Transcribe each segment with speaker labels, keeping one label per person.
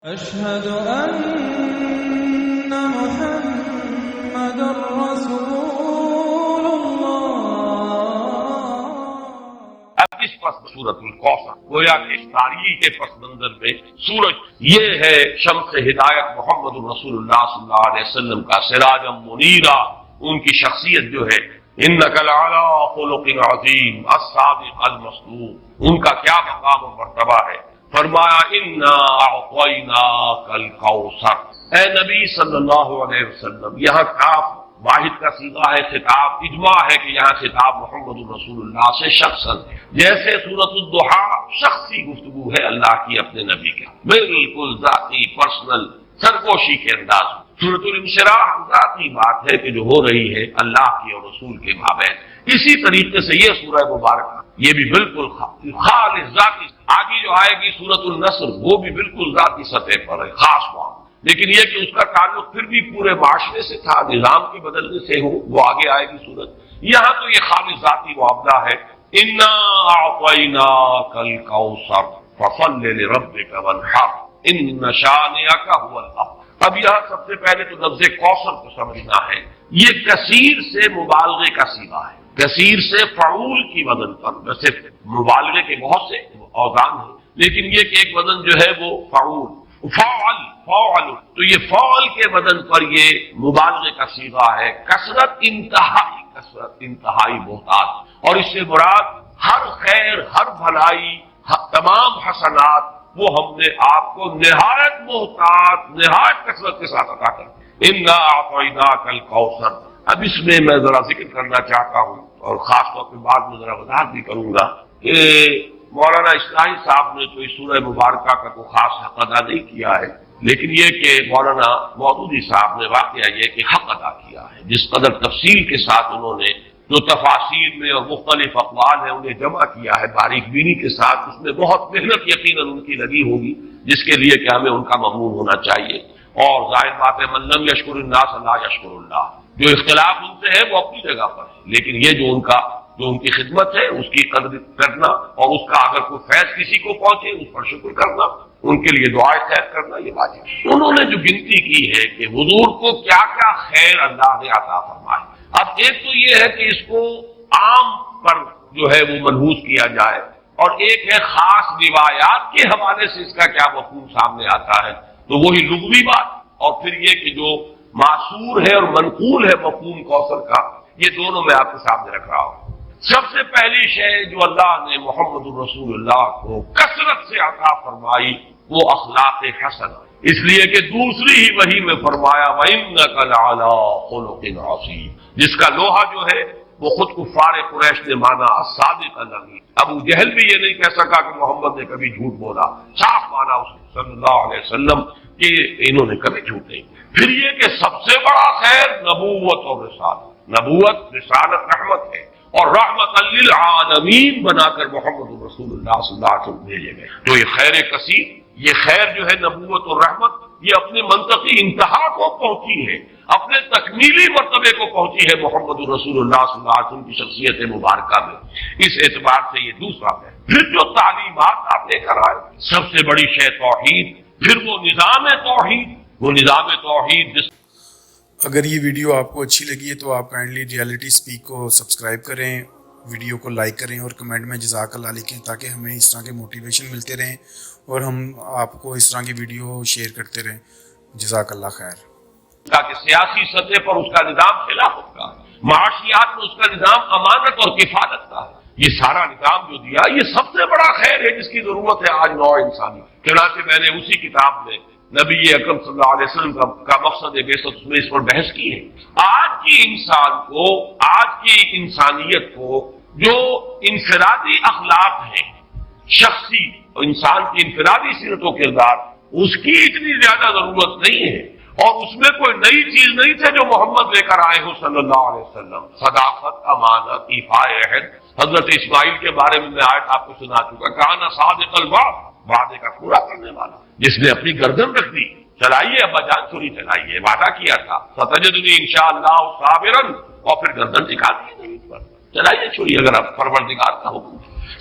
Speaker 1: أشهد أن محمد رسول الله۔
Speaker 2: اب اس پس سورۃ الکوثر گویا کہ تاریخ کے پس منظر میں سورج یہ ہے شمس ہدایت محمد رسول اللہ صلی اللہ علیہ وسلم کا سراجا منیرا، ان کی شخصیت جو ہے انک لعلی خلق عظیم الصادق المصدوق، ان کا کیا مقام و مرتبہ ہے۔ فرمایا انا اعطیناک الکوثر، اے نبی صلی اللہ علیہ وسلم، یہاں کاف واحد کا صیغہ ہے، خطاب اجماع ہے کہ یہاں خطاب محمد رسول اللہ سے شخصاً ہے، جیسے سورۃ الضحیٰ شخصی گفتگو ہے اللہ کی اپنے نبی کا، بالکل ذاتی پرسنل سرگوشی کے انداز میں۔ سورۃ الانشراح ذاتی بات ہے کہ جو ہو رہی ہے اللہ کی اور رسول کے مابین۔ اسی طریقے سے یہ سورہ مبارکہ یہ بھی بالکل خالص ذاتی، آگے جو آئے گی سورۃ النصر وہ بھی بالکل ذاتی سطح پر ہے، خاص بات، لیکن یہ کہ اس کا تعلق پھر بھی پورے معاشرے سے تھا، نظام کے بدلنے سے ہو، وہ آگے آئے گی سورت۔ یہاں تو یہ خالص ذاتی معاملہ ہے، انا اعطیناک الکوثر فصل لربک وانحر ان شانئک هو الابتر۔ اب یہاں سب سے پہلے تو لفظ کوثر کو سمجھنا ہے، یہ کثیر سے مبالغے کا صیغہ ہے، کثیر سے فعول کی وزن پر، ویسے مبالغے کے بہت سے اوزان ہیں لیکن یہ کہ ایک وزن جو ہے وہ فعول فعل، تو یہ فعل کے وزن پر یہ مبالغے کا صیغہ ہے، کثرت انتہائی محتاط، اور اس سے مراد ہر خیر، ہر بھلائی، تمام حسنات وہ ہم نے آپ کو نہایت محتاط، نہایت کثرت کے ساتھ عطا کر دی۔ انا اعطیناک الکوثر۔ اب اس میں میں ذرا ذکر کرنا چاہتا ہوں اور خاص طور پہ بعد میں ذرا وضاحت بھی کروں گا کہ مولانا اصلاحی صاحب نے تو اس سورہ مبارکہ کا کوئی خاص حق ادا نہیں کیا ہے، لیکن یہ کہ مولانا مودودی صاحب نے واقعہ یہ کہ حق ادا کیا ہے، جس قدر تفصیل کے ساتھ انہوں نے جو تفاسیر میں اور مختلف اقوال ہیں انہیں جمع کیا ہے باریک بینی کے ساتھ، اس میں بہت محنت یقیناً ان کی لگی ہوگی، جس کے لیے کہ ہمیں ان کا ممنون ہونا چاہیے۔ اور ظاہر بات ہے من لم یشکر الناس لا یشکر اللہ، جو اختلاف ان سے ہے وہ اپنی جگہ پر ہے، لیکن یہ جو ان کی خدمت ہے اس کی قدر کرنا، اور اس کا اگر کوئی فیض کسی کو پہنچے اس پر شکر کرنا، ان کے لیے دعائیں خیر کرنا، یہ واجب ہے۔ انہوں نے جو گنتی کی ہے کہ حضور کو کیا کیا خیر اللہ نے عطا فرمائے، اب ایک تو یہ ہے کہ اس کو عام پر جو ہے وہ ملحوظ کیا جائے، اور ایک ہے خاص روایات کے حوالے سے اس کا کیا مفہوم سامنے آتا ہے، تو وہی لغوی بات، اور پھر یہ کہ جو معصور ہے اور منقول ہے مفہوم کوثر کا، یہ دونوں میں آپ کے سامنے رکھ رہا ہوں۔ سب سے پہلی شے جو اللہ نے محمد الرسول اللہ کو کثرت سے عطا فرمائی وہ اخلاق حسن، اس لیے کہ دوسری ہی وحی میں فرمایا وَإِنَّكَ لَعَلَىٰ خُلُقٍ عَظِيمٍ، جس کا لوہا جو ہے وہ خود کفار قریش نے مانا الصادق الامین۔ ابو جہل بھی یہ نہیں کہہ سکا کہ محمد نے کبھی جھوٹ بولا، صاف مانا اس صلی اللہ علیہ وسلم کہ انہوں نے کبھی جھوٹ نہیں۔ پھر یہ کہ سب سے بڑا خیر نبوت اور رسالت، نبوت رسالت رحمت ہے، اور رحمت للعالمین بنا کر محمد رسول اللہ صلی اللہ علیہ وسلم بھیجے گئے۔ تو یہ خیر کثیر، یہ خیر جو ہے نبوت اور رحمت، یہ اپنے منطقی انتہا کو پہنچی ہے، اپنے تکمیلی مرتبے کو پہنچی ہے محمد رسول اللہ صلی اللہ علیہ وسلم کی شخصیت مبارکہ میں۔ اس اعتبار سے یہ دوسرا ہے۔ پھر جو تعلیمات آپ لے کر آئے، سب سے بڑی شے توحید، پھر وہ نظام توحید جس۔
Speaker 3: اگر یہ ویڈیو آپ کو اچھی لگی ہے تو آپ کائنڈلی ریئلٹی سپیک کو سبسکرائب کریں، ویڈیو کو لائک کریں اور کمنٹ میں جزاک اللہ لکھیں، تاکہ ہمیں اس طرح کے موٹیویشن ملتے رہیں اور ہم آپ کو اس طرح کی ویڈیو شیئر کرتے رہیں۔ جزاک اللہ خیر۔
Speaker 2: تاکہ سیاسی سطح پر اس کا نظام خلافت کا، معاشیات میں اس کا نظام امانت اور کفالت کا، یہ سارا نظام جو دیا یہ سب سے بڑا خیر ہے جس کی ضرورت ہے آج نوع انسانی۔ چنانچہ میں نے اسی کتاب میں نبی اکرم صلی اللہ علیہ وسلم کا مقصد بعثت اس میں اس پر بحث کی ہے۔ آج کی انسان کو، آج کی انسانیت کو جو انفرادی اخلاق ہیں، شخصی انسان کی انفرادی سیرت و کردار، اس کی اتنی زیادہ ضرورت نہیں ہے، اور اس میں کوئی نئی چیز نہیں تھے جو محمد لے کر آئے ہو صلی اللہ علیہ وسلم۔ صداقت، امانت، ایفاء عہد، حضرت اسماعیل کے بارے میں آیت آپ کو سنا چکا، کان صادق الوعد، وعدے کا پورا کرنے والا، جس نے اپنی گردن رکھ دی، چلائیے ابا جان چھری چلائیے، وعدہ کیا تھا ستجدنی انشاءاللہ صابرا، اور پھر گردن نکال دی زمین پر، چلائیے چھری اگر آپ پروردگار کا حکم۔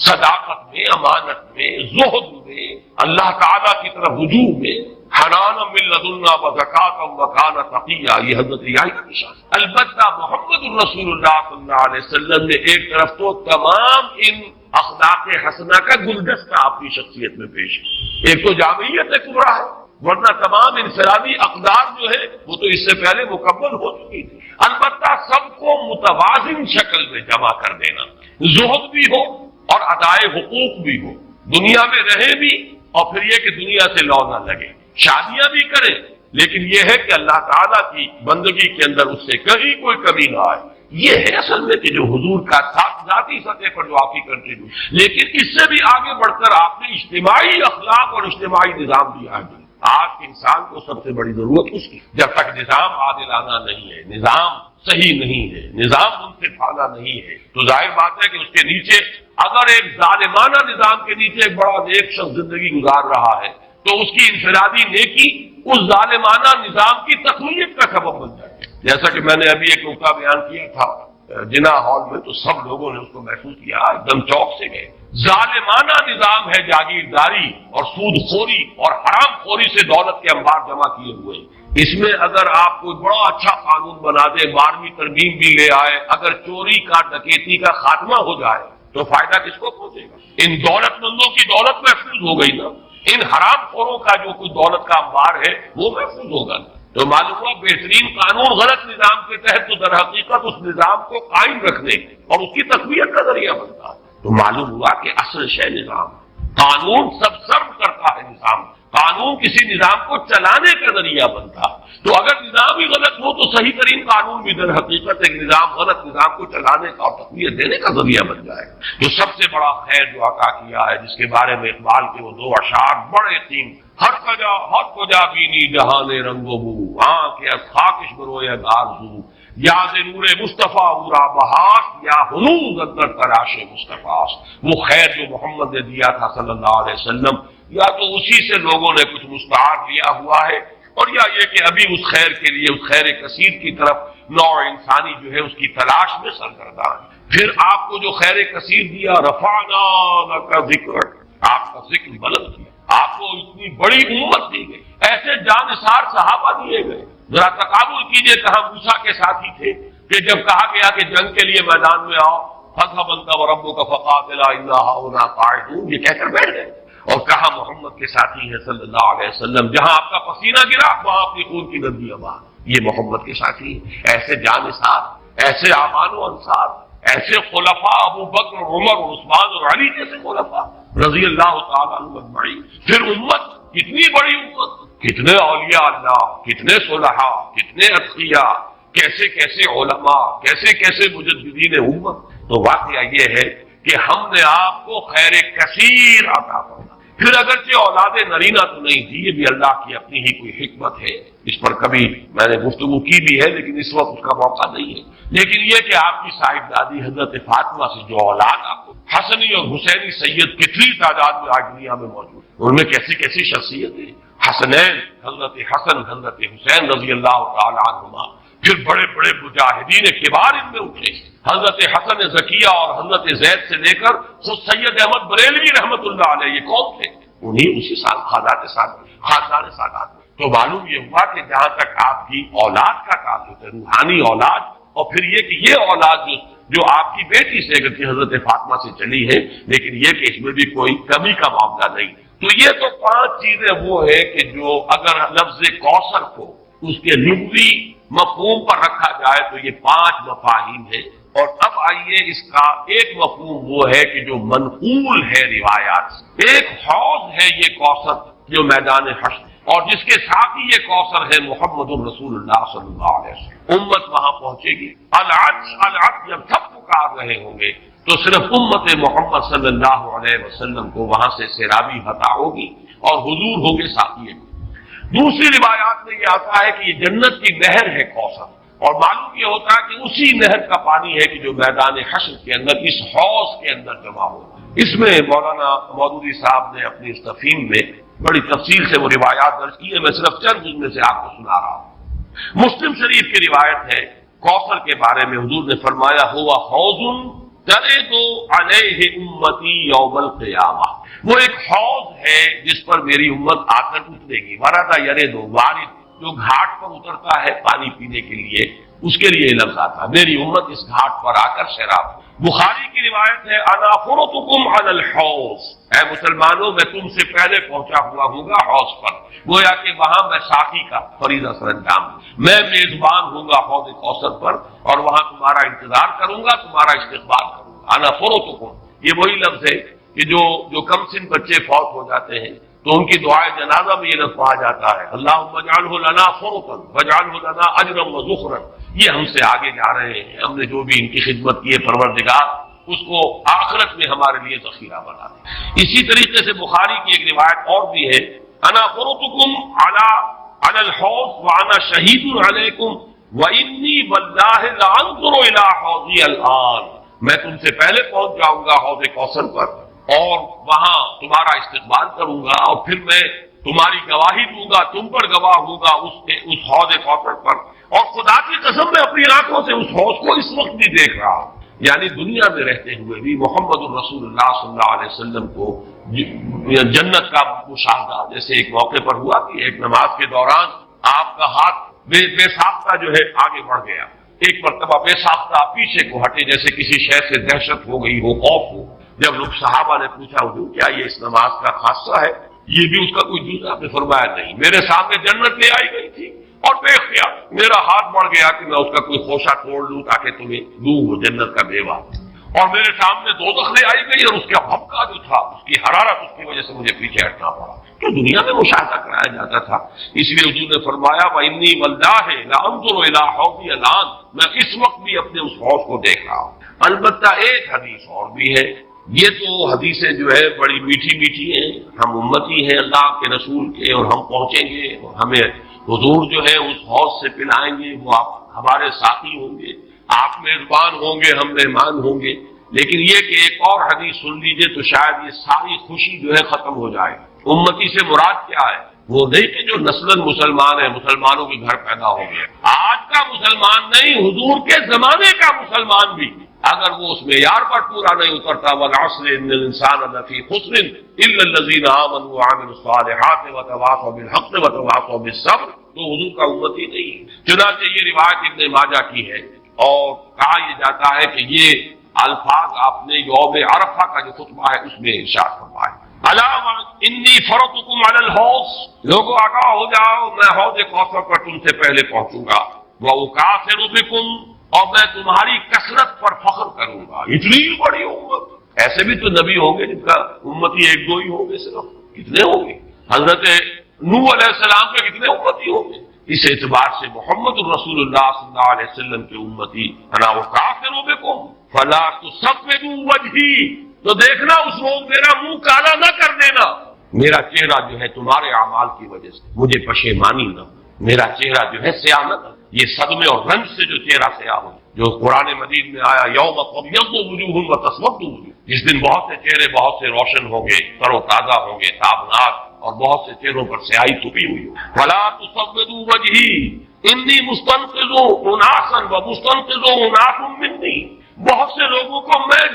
Speaker 2: صداقت میں، امانت میں، زہد میں، اللہ تعالیٰ کی طرف رجوع میں، حنانا من لدنا وزکاۃ وکان تقیا، یہ حضرت یحییٰ کا نشان۔ البتہ محمد الرسول اللہ صلی اللہ علیہ وسلم نے ایک طرف تو تمام ان اخلاق حسنہ کا گلدستہ اپنی شخصیت میں پیش ہے، ایک تو جامعیت کبریٰ ہے، ورنہ تمام انفرادی اقدار جو ہے وہ تو اس سے پہلے مکمل ہو چکی تھی۔ البتہ سب کو متوازن شکل میں جمع کر دینا، زہد بھی ہو اور ادائے حقوق بھی ہو، دنیا میں رہے بھی اور پھر یہ کہ دنیا سے لو نہ لگے، شادیاں بھی کریں لیکن یہ ہے کہ اللہ تعالیٰ کی بندگی کے اندر اس سے کہیں کوئی کمی نہ آئے۔ یہ ہے اصل میں کہ جو حضور کا ذاتی سطح پر جو آپ کی کنٹریبیوشن، لیکن اس سے بھی آگے بڑھ کر آپ نے اجتماعی اخلاق اور اجتماعی نظام دیا ہے۔ آج کے انسان کو سب سے بڑی ضرورت اس کی، جب تک نظام عادلانہ نہیں ہے، نظام صحیح نہیں ہے، نظام منصفانہ نہیں ہے، تو ظاہر بات ہے کہ اس کے نیچے اگر ایک ظالمانہ نظام کے نیچے ایک بڑا نیک شخص زندگی گزار رہا ہے تو اس کی انفرادی نیکی اس ظالمانہ نظام کی تقویت کا سبب بن جائے۔ جیسا کہ میں نے ابھی ایک نقطہ بیان کیا تھا جنا ہال میں، تو سب لوگوں نے اس کو محسوس کیا، ایک دم چوک سے گئے۔ ظالمانہ نظام ہے جاگیرداری اور سود خوری اور حرام خوری سے دولت کے انبار جمع کیے ہوئے، اس میں اگر آپ کوئی بڑا اچھا قانون بنا دے، 12ویں ترمیم بھی لے آئے، اگر چوری کا ڈکیتی کا خاتمہ ہو جائے تو فائدہ کس کو پہنچے گا؟ ان دولت مندوں کی دولت محفوظ ہو گئی نا، ان حرام خوروں کا جو کوئی دولت کا انبار ہے وہ محفوظ ہوگا نا۔ تو معلوم ہوا بہترین قانون غلط نظام کے تحت تو در حقیقت اس نظام کو قائم رکھنے اور اس کی تقویت کا ذریعہ بنتا ہے۔ تو معلوم ہوا کہ اصل شے نظام، قانون سب سرو کرتا ہے نظام، قانون کسی نظام کو چلانے کا ذریعہ بنتا ہے۔ تو اگر نظام ہی غلط ہو تو صحیح ترین قانون بھی در حقیقت ایک نظام غلط نظام کو چلانے کا اور تقویت دینے کا ذریعہ بن جائے گا۔ تو سب سے بڑا خیر جو عطا کیا ہے، جس کے بارے میں اقبال کے وہ 2 اشعار بڑے قیم، ہر کجا بینی جہان رنگ و بو، آنکھ از خاکش بروئے آرزو، یاد نور مصطفیٰ اورا بہاش، یا ہنوز اندر تراش مصطفیٰ۔ وہ خیر جو محمد نے دیا تھا صلی اللہ علیہ وسلم، یا تو اسی سے لوگوں نے کچھ مستعار لیا ہوا ہے، اور یا یہ کہ ابھی اس خیر کے لیے، اس خیر کثیر کی طرف نوع انسانی جو ہے اس کی تلاش میں سرگرداں ہے۔ پھر آپ کو جو خیر کثیر دیا، رفعنا لک ذکرک، آپ کا ذکر بلند کیا، آپ کو اتنی بڑی امت دی گئی، ایسے جانثار صحابہ دیے گئے۔ ذرا تقابل کیجئے، کہاں موسیٰ کے ساتھی تھے کہ جب کہا گیا کہ جنگ کے لیے میدان میں آؤ، فاذهب انت وربك فقاتلا انا هؤلاء قاعدون، یہ کہہ کر بیٹھ گئے، اور کہا محمد کے ساتھی ہیں صلی اللہ علیہ وسلم، جہاں آپ کا پسینہ گرا وہاں اپنی خون کی ندیاں بہا، یہ محمد کے ساتھی ہیں۔ ایسے جانثار، ایسے اعوان و انصار، ایسے خلفاء ابو بکر عمر اور عثمان اور علی جیسے خلفاء رضی اللہ تعالیٰ عنہم اجمعین۔ پھر امت، کتنی بڑی امت، کتنے اولیاء اللہ، کتنے صلحاء، کتنے اتقیاء، کیسے کیسے علماء، کیسے کیسے مجددین امت۔ تو واقعہ یہ ہے کہ ہم نے آپ کو خیر کثیر عطا فرمایا۔ پھر اگرچہ اولاد نرینہ تو نہیں تھی، یہ بھی اللہ کی اپنی ہی کوئی حکمت ہے، اس پر کبھی میں نے گفتگو کی بھی ہے لیکن اس وقت اس کا موقع نہیں ہے۔ لیکن یہ کہ آپ کی صاحب دادی حضرت فاطمہ سے جو اولاد آپ کو حسنی اور حسینی سید کتنی تعداد میں آج دنیا میں موجود، ان میں کیسی کیسی شخصیتیں، حسنین حضرت حسن حضرت حسین رضی اللہ تعالی عنہما، پھر بڑے بڑے مجاہدین کبار ان میں اٹھے، حضرت حسن زکیہ اور حضرت زید سے لے کر خود سید احمد بریلوی رحمت اللہ علیہ، یہ کون تھے؟ انہیں اسی سال خاندان سادات۔ تو معلوم یہ ہوا کہ جہاں تک آپ کی اولاد کا تعلق ہے، روحانی اولاد، اور پھر یہ کہ یہ اولاد جو آپ کی بیٹی سے اگرچہ حضرت فاطمہ سے چلی ہے، لیکن یہ کہ اس میں بھی کوئی کمی کا معاملہ نہیں۔ تو یہ تو 5 چیزیں وہ ہے کہ جو اگر لفظ کوثر کو اس کے لغوی مفہوم پر رکھا جائے تو یہ 5 مفاہیم ہے۔ اور اب آئیے اس کا ایک مفہوم وہ ہے کہ جو منقول ہے روایات سے، ایک حوض ہے یہ کوثر جو میدان حشر، اور جس کے ساتھ ہی یہ کوثر ہے محمد الرسول اللہ صلی اللہ علیہ وسلم۔ امت وہاں پہنچے گی، العطش جب سب پکار رہے ہوں گے تو صرف امت محمد صلی اللہ علیہ وسلم کو وہاں سے سیرابی عطا ہوگی اور حضور ہوں گے ساتھی۔ دوسری روایات میں یہ آتا ہے کہ یہ جنت کی نہر ہے کوثر، اور معلوم یہ ہوتا ہے کہ اسی نہر کا پانی ہے کہ جو میدان حشر کے اندر اس حوض کے اندر جمع ہو۔ اس میں مولانا مودودی صاحب نے اپنی اس تفہیم میں بڑی تفصیل سے وہ روایات درج کی ہے، میں صرف چند ان میں سے آپ کو سنا رہا ہوں۔ مسلم شریف کی روایت ہے کوثر کے بارے میں، حضور نے فرمایا ہوا حوض ترد علیہ امتی یوم القیامہ، وہ ایک حوض ہے جس پر میری امت آ کر اترے گی. ورد یرد، وارد جو گھاٹ پر اترتا ہے پانی پینے کے لیے، اس کے لیے لفظ آتا ہے. میری امت اس گھاٹ پر آ کر سیراب. بخاری کی روایت ہے انا فرطکم علی الحوض، اے مسلمانوں میں تم سے پہلے پہنچا ہوا ہوں گا حوض پر. گویا کہ وہاں میں ساقی کا فریضہ سر انجام، میں میزبان ہوں گا حوض کوثر پر، اور وہاں تمہارا انتظار کروں گا، تمہارا استقبال کروں گا. انا فرطکم، یہ وہی لفظ ہے کہ جو کم سن بچے فوت ہو جاتے ہیں تو ان کی دعائے جنازہ میں یہ لفظ پڑھا جاتا ہے اللہم اجعلہ لنا فرطا واجعلہ لنا اجرا وذخرا. یہ ہم سے آگے جا رہے ہیں، ہم نے جو بھی ان کی خدمت کی ہے پروردگار اس کو آخرت میں ہمارے لیے ذخیرہ بنا دے. اسی طریقے سے بخاری کی ایک روایت اور بھی ہے انا فرطکم علی الحوض وانا شہید علیکم وانی واللہ لانظر الی حوضی الان، میں تم سے پہلے پہنچ جاؤں گا حوض کوثر پر اور وہاں تمہارا استقبال کروں گا، اور پھر میں تمہاری گواہی دوں گا، تم پر گواہ ہوں گا اس حوض کوثر پر. اور خدا کی قسم میں اپنی آنکھوں سے اس حوض کو اس وقت بھی دیکھ رہا ہوں. یعنی دنیا میں رہتے ہوئے بھی محمد الرسول اللہ صلی اللہ علیہ وسلم کو جنت کا مشاہدہ جیسے ایک موقع پر ہوا کہ ایک نماز کے دوران آپ کا ہاتھ بے ساختہ جو ہے آگے بڑھ گیا. ایک مرتبہ بے ساختہ پیچھے کو ہٹے جیسے کسی شے سے دہشت ہو گئی ہو، خوف ہو. جب لوگ صحابہ نے پوچھا حضور کیا یہ اس نماز کا خاصہ ہے، یہ بھی اس کا کوئی جز؟ آپ نے فرمایا نہیں، میرے سامنے جنت لے آئی گئی تھی اور بے اختیار میرا ہاتھ بڑھ گیا کہ میں اس کا کوئی خوشہ توڑ لوں تاکہ تمہیں دوں وہ جنت کا میوہ، اور میرے سامنے دوزخ لے آئی گئی اور اس کا بھبکا جو تھا، اس کی حرارت، اس کی وجہ سے مجھے پیچھے ہٹنا پڑا. تو دنیا میں مشاہدہ کرایا جاتا تھا. اس لیے حضور نے فرمایا وَإِنِّي وَاللَّهِ لَأَنظُرُ إِلَىٰ حَوْضِي الْآنَ، میں اس وقت بھی اپنے اس حوض کو دیکھ رہا ہوں. البتہ ایک حدیث اور بھی ہے، یہ تو حدیثیں جو ہے بڑی میٹھی میٹھی ہیں، ہم امتی ہیں اللہ کے رسول کے اور ہم پہنچیں گے اور ہمیں حضور جو ہے اس حوض سے پلائیں گے، وہ آپ ہمارے ساتھی ہوں گے، آپ میزبان ہوں گے، ہم مہمان ہوں گے. لیکن یہ کہ ایک اور حدیث سن لیجئے تو شاید یہ ساری خوشی جو ہے ختم ہو جائے. امتی سے مراد کیا ہے؟ وہ نہیں کہ جو نسلاً مسلمان ہیں، مسلمانوں کے گھر پیدا ہو گئے. آج کا مسلمان نہیں، حضور کے زمانے کا مسلمان بھی اگر وہ اس معیار پر پورا نہیں اترتا والعصر ان الانسان لفی خسر الا الذین آمنوا وعملوا الصالحات وتواصوا بالحق وتواصوا بالصبر، تو حضور کا امتی نہیں ہے. چنانچہ یہ روایت ابن ماجہ کی ہے اور کہا یہ جاتا ہے کہ یہ الفاظ آپ نے یوم عرفہ کا جو خطبہ ہے اس میں ارشاد فرمایا الا انی فرطکم علی الحوض، لوگوں آگاہ ہو جاؤ میں حوض کوثر پر تم سے پہلے پہنچوں گا. وَأُكَافِرُ بِكُمْ، اور میں تمہاری کثرت پر فخر کروں گا. اتنی بڑی امت، ایسے بھی تو نبی ہوں گے جن کا امتی ایک دو ہی ہوں گے، صرف کتنے ہوں گے؟ حضرت نوح علیہ السلام کے کتنے امتی ہوں گے؟ اس اعتبار سے محمد الرسول اللہ صلی اللہ علیہ وسلم کے امتی انا وکافر بکم فلا تصفدوا وجہی، تو دیکھنا اس روز میرا منہ کالا نہ کر دینا، میرا چہرہ جو ہے تمہارے اعمال کی وجہ سے مجھے پشیمانی نہ، میرا چہرہ جو ہے سیاہ نہ، یہ صدمے اور رنج سے جو چہرہ سیاہ ہو، جو قرآن مجید میں آیا یوم تبیض وجوہ وتسود وجوہ، جس دن بہت سے چہرے بہت سے روشن ہوں گے، تر و تازہ ہوں گے، تابناک، اور بہت سے چہروں پر سیاہی چھپی ہوئی ہو. ولا تصودوا وجہی انی مستنقذ اناسا ومستنقذ اناس منی، بہت سے لوگوں کو میں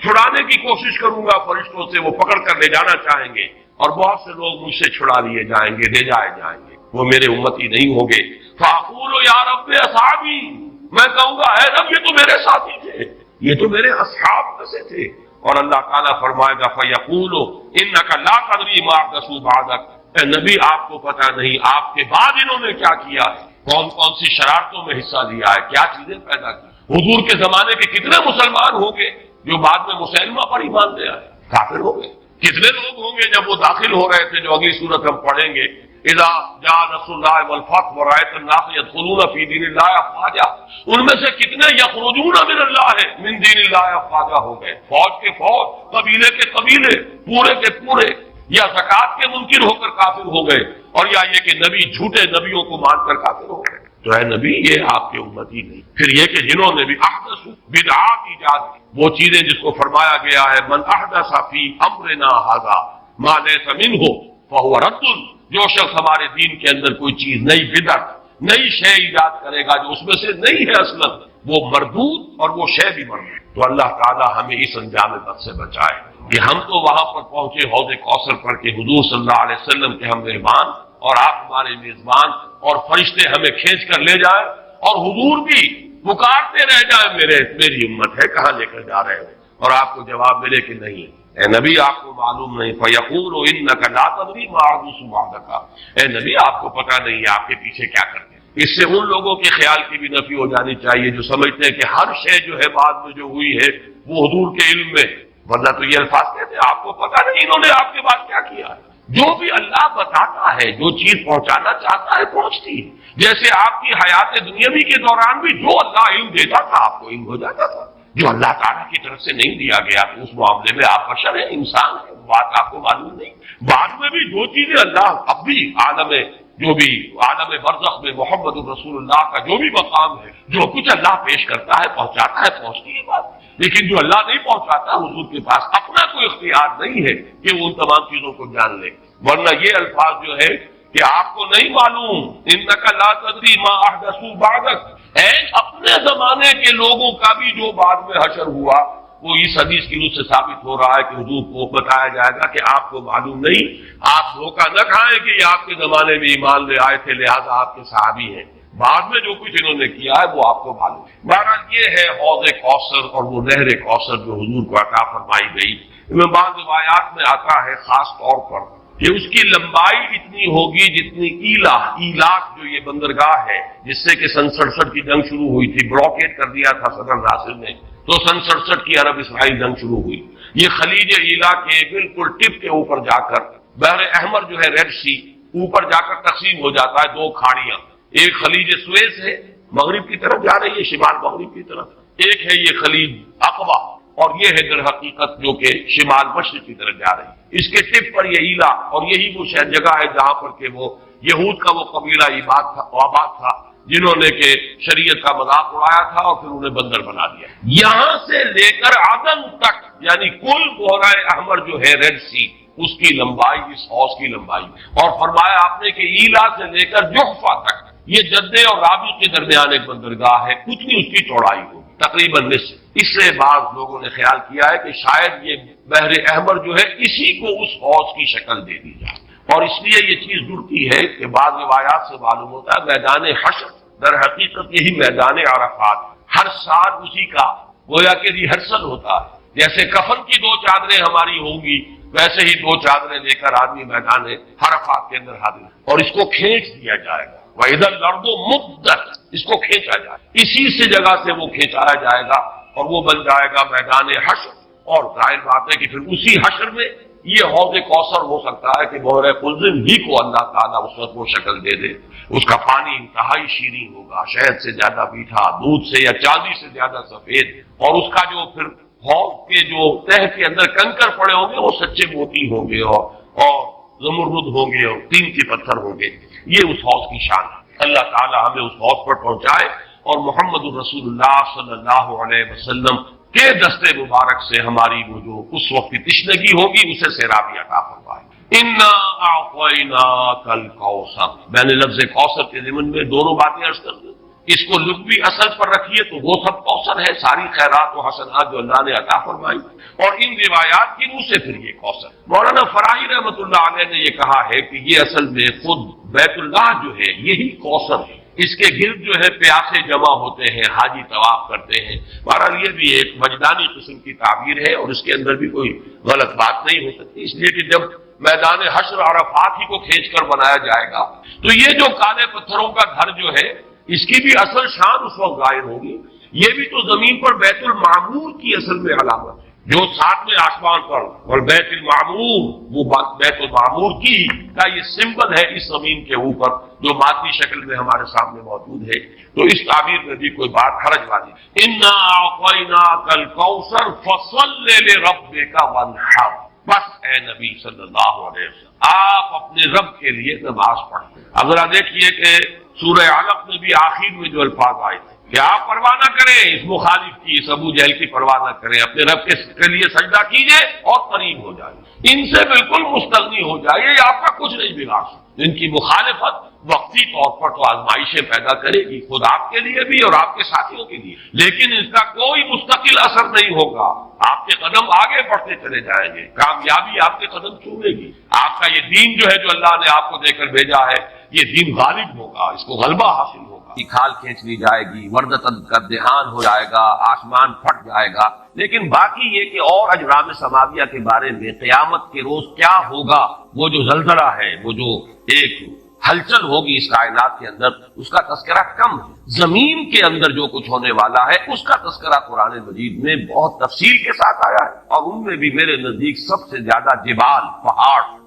Speaker 2: چھڑانے کی کوشش کروں گا فرشتوں سے، وہ پکڑ کر لے جانا چاہیں گے، اور بہت سے لوگ مجھ سے چھڑا لیے جائیں گے، لے جائے جائیں گے، وہ میرے امتی نہیں ہوں گے. فاقول یا رب اصحابی، میں کہوں گا اے رب یہ تو میرے ساتھی تھے، یہ تو میرے اصحاب میں سے تھے. اور اللہ تعالیٰ فرمائے گا فیقول انک لا تدری ما احدثوا بعدک، اے نبی آپ کو پتہ نہیں آپ کے بعد انہوں نے کیا کیا ہے، کون کون سی شرارتوں میں حصہ لیا ہے، کیا چیزیں پیدا کی. حضور کے زمانے کے کتنے مسلمان ہوں گے جو بعد میں مسلمہ پر ایمان لے آئے، کافر ہو گئے. کتنے لوگ ہوں گے جب وہ داخل ہو رہے تھے، جو اگلی صورت ہم پڑھیں گے اذا جاء نصر اللہ والفتح ورأيت الناس يدخلون في دين الله افواجا، ان میں سے کتنے یخرجون من اللہ من دین اللہ افواجا ہو گئے، فوج کے فوج، قبیلے کے قبیلے، پورے کے پورے، یا زکات کے منکر ہو کر کافر ہو گئے، اور یا یہ کہ نبی جھوٹے نبیوں کو مان کر کافر ہو گئے. تو اے نبی یہ آپ کے امتی نہیں. پھر یہ کہ جنہوں نے بھی احدث بدعات ایجاد کی، وہ چیزیں جس کو فرمایا گیا ہے من احدث فی امرنا ھذا ما لیس منہ فہو رد، جو شخص ہمارے دین کے اندر کوئی چیز نئی بدعت، نئی شے ایجاد کرے گا جو اس میں سے نہیں ہے اصلا، وہ مردود اور وہ شے بھی مردود. تو اللہ تعالیٰ ہمیں اس انجام بد سے بچائے کہ ہم تو وہاں پر پہنچے حوض کوثر پر کہ حضور صلی اللہ علیہ وسلم کے ہم مہمان اور آپ ہمارے میزبان، اور فرشتے ہمیں کھینچ کر لے جائیں اور حضور بھی پکارتے رہ جائیں میری امت ہے کہاں لے کر جا رہے ہو، اور آپ کو جواب ملے کہ نہیں اے نبی آپ کو معلوم نہیں، فَيَقُولُ إِنَّكَ لَا تَدْرِي مَا أَحْدَثُ بَعْدَكَ، اے نبی آپ کو پتہ نہیں ہے آپ کے پیچھے کیا کرتے ہیں۔ اس سے ان لوگوں کے خیال کی بھی نفی ہو جانی چاہیے جو سمجھتے ہیں کہ ہر شے جو ہے بعد میں جو ہوئی ہے وہ حضور کے علم میں، ورنہ تو یہ الفاظ کہتے ہیں آپ کو پتہ نہیں انہوں نے آپ کے بعد کیا کیا ہے۔ جو بھی اللہ بتاتا ہے، جو چیز پہنچانا چاہتا ہے پہنچتی ہے۔ جیسے آپ کی حیات دنیاوی کے دوران بھی جو اللہ علم دیتا تھا آپ کو علم ہو جاتا تھا، جو اللہ تعالیٰ کی طرف سے نہیں دیا گیا تو اس معاملے میں آپ بشر ہیں، انسان ہیں، بات آپ کو معلوم نہیں۔ بعد میں بھی جو چیزیں اللہ اب بھی عالم برزخ میں محمد رسول اللہ کا جو بھی مقام ہے، جو کچھ اللہ پیش کرتا ہے پہنچاتا ہے، پہنچتی ہے بات۔ لیکن جو اللہ نہیں پہنچاتا حضور کے پاس اپنا کوئی اختیار نہیں ہے کہ وہ ان تمام چیزوں کو جان لے، ورنہ یہ الفاظ جو ہے کہ آپ کو نہیں معلوم انک لا تدری ما احدثوا بعدک، اپنے زمانے کے لوگوں کا بھی جو بعد میں حشر ہوا وہ اس حدیث کی روح سے ثابت ہو رہا ہے کہ حضور کو بتایا جائے گا کہ آپ کو معلوم نہیں، آپ دھوکہ نہ کھائیں کہ یہ آپ کے زمانے میں ایمان لے آئے تھے لہذا آپ کے صحابی ہیں، بعد میں جو کچھ انہوں نے کیا ہے وہ آپ کو معلوم ہے۔ بہرحال یہ ہے حوض کوثر اور وہ نہر کوثر جو حضور کو عطا فرمائی گئی۔ ان میں بعض روایات میں آتا ہے خاص طور پر کہ اس کی لمبائی اتنی ہوگی جتنی ایلاک جو یہ بندرگاہ ہے جس سے کہ سن 67 کی جنگ شروع ہوئی تھی، بلاکیٹ کر دیا تھا صدر ناصر نے، تو سن 67 کی عرب اسرائیل جنگ شروع ہوئی۔ یہ خلیج ایلا کے بالکل ٹپ کے اوپر جا کر بحر احمر جو ہے ریڈ سی اوپر جا کر تقسیم ہو جاتا ہے دو کھاڑیاں، ایک خلیج سویس ہے مغرب کی طرف جا رہی ہے شمال مغرب کی طرف، ایک ہے یہ خلیج عقبہ اور یہ ہے در حقیقت جو کہ شمال مشرق کی طرف جا رہی ہے۔ اس کے ٹپ پر یہ ایلا اور یہی وہ شہر جگہ ہے جہاں پر کہ وہ یہود کا وہ قبیلہ آباد تھا جنہوں نے کہ شریعت کا مذاق اڑایا تھا اور پھر انہیں بندر بنا دیا۔ یہاں سے لے کر عدن تک یعنی کل بحیرہ احمر جو ہے ریڈ سی اس کی لمبائی اس حوض کی لمبائی، اور فرمایا آپ نے کہ ایلا سے لے کر جحفہ تک یہ جدے اور رابی کے درمیان ایک بندرگاہ ہے، کچھ نہیں اس کی چوڑائی ہوگی تقریباً نصف۔ اس سے بعض لوگوں نے خیال کیا ہے کہ شاید یہ بحر احمر جو ہے اسی کو اس حوض کی شکل دے دی جائے، اور اس لیے یہ چیز جڑتی ہے کہ بعض روایات سے معلوم ہوتا ہے میدان حشر در حقیقت یہی میدان عرفات ہر سال اسی کا گویا کہ ریہرسل ہوتا ہے، جیسے کفن کی دو چادریں ہماری ہوں گی ویسے ہی دو چادریں لے کر آدمی میدان عرفات کے اندر حاضر، اور اس کو کھینچ دیا جائے گا، وَإِذَا الْأَرْضُ مُدَّتْ، اس کو کھینچا جائے گا، اسی سے جگہ سے وہ کھینچایا جائے گا اور وہ بن جائے گا میدان حشر۔ اور ظاہر بات ہے کہ پھر اسی حشر میں یہ حوض کوثر ہو سکتا ہے کہ بحر قلزم ہی کو اللہ تعالیٰ اس وقت وہ شکل دے دے، اس کا پانی انتہائی شیریں ہوگا، شہد سے زیادہ میٹھا، دودھ سے یا چاندی سے زیادہ سفید، اور اس کا جو پھر حوض کے جو تہ کے اندر کنکر پڑے ہوں گے وہ سچے موتی ہوں گے اور زمرد ہوں گے اور قیمتی پتھر ہوں گے۔ یہ اس حوض کی شان ہے۔ اللہ تعالیٰ ہمیں اس حوض پر پہنچائے اور محمد الرسول اللہ صلی اللہ علیہ وسلم کے دستے مبارک سے ہماری وہ جو اس وقت کی تشنگی ہوگی اسے سیرابی عطا فرمائے۔ انا اعطیناک الکوثر، میں نے لفظ کوثر کے ضمن میں دونوں باتیں عرض کر دیں، اس کو لغوی اصل پر رکھیے تو وہ سب کوثر ہے، ساری خیرات و حسنات جو اللہ نے عطا فرمائی، اور ان روایات کی روح سے پھر یہ کوثر۔ مولانا فراہی رحمۃ اللہ علیہ نے یہ کہا ہے کہ یہ اصل میں خود بیت اللہ جو ہے یہی کوثر ہے، اس کے گرد جو ہے پیاسے جمع ہوتے ہیں، حاجی طواف کرتے ہیں۔ بہرحال یہ بھی ایک وجدانی قسم کی تعبیر ہے اور اس کے اندر بھی کوئی غلط بات نہیں ہو سکتی، اس لیے کہ جب میدان حشر عرفات ہی کو کھینچ کر بنایا جائے گا تو یہ جو کالے پتھروں کا گھر جو ہے اس کی بھی اصل شان اس وقت ظاہر ہوگی۔ یہ بھی تو زمین پر بیت المعمور کی اصل میں علامت ہے، جو ساتویں آسمان پر اور بیت المعمور وہ بیت المعمور کی کا یہ سمبل ہے اس زمین کے اوپر جو مادی شکل میں ہمارے سامنے موجود ہے، تو اس تعبیر میں بھی کوئی بات حرج والی۔ انا اعطیناک الکوثر فصل لربک وانحر، بس اے نبی صلی اللہ علیہ وسلم آپ اپنے رب کے لیے نماز پڑھیں۔ اب ذرا دیکھیے کہ سورہ علق میں بھی آخر میں جو الفاظ آئے تھے کہ آپ پرواہ نہ کریں اس مخالف کی، اس ابو جہل کی پرواہ نہ کریں، اپنے رب کے لیے سجدہ کیجئے اور قریب ہو جائے، ان سے بالکل مستغنی ہو جائے، یہ آپ کا کچھ نہیں بگاڑ سکتا۔ ان کی مخالفت وقتی طور پر تو آزمائشیں پیدا کرے گی، خود آپ کے لیے بھی اور آپ کے ساتھیوں کے لیے، لیکن اس کا کوئی مستقل اثر نہیں ہوگا۔ آپ کے قدم آگے بڑھتے چلے جائیں گے، کامیابی آپ کے قدم چومے گی۔ آپ کا یہ دین جو ہے جو اللہ نے آپ کو دے کر بھیجا ہے، یہ دین غالب ہوگا، اس کو غلبہ حاصل ہوگا۔ کھال کھینچ لی جائے گی، وردتن کا دہان ہو جائے گا، آسمان پھٹ جائے گا، لیکن باقی یہ کہ اور اجرام سماویہ کے بارے میں قیامت کے روز کیا ہوگا، وہ جو زلزلہ ہے، وہ جو ایک ہلچل ہوگی اس کائنات کے اندر، اس کا تذکرہ کم ہے۔ زمین کے اندر جو کچھ ہونے والا ہے اس کا تذکرہ قرآن مجید میں بہت تفصیل کے ساتھ آیا ہے، اور ان میں بھی میرے نزدیک سب سے زیادہ جبال،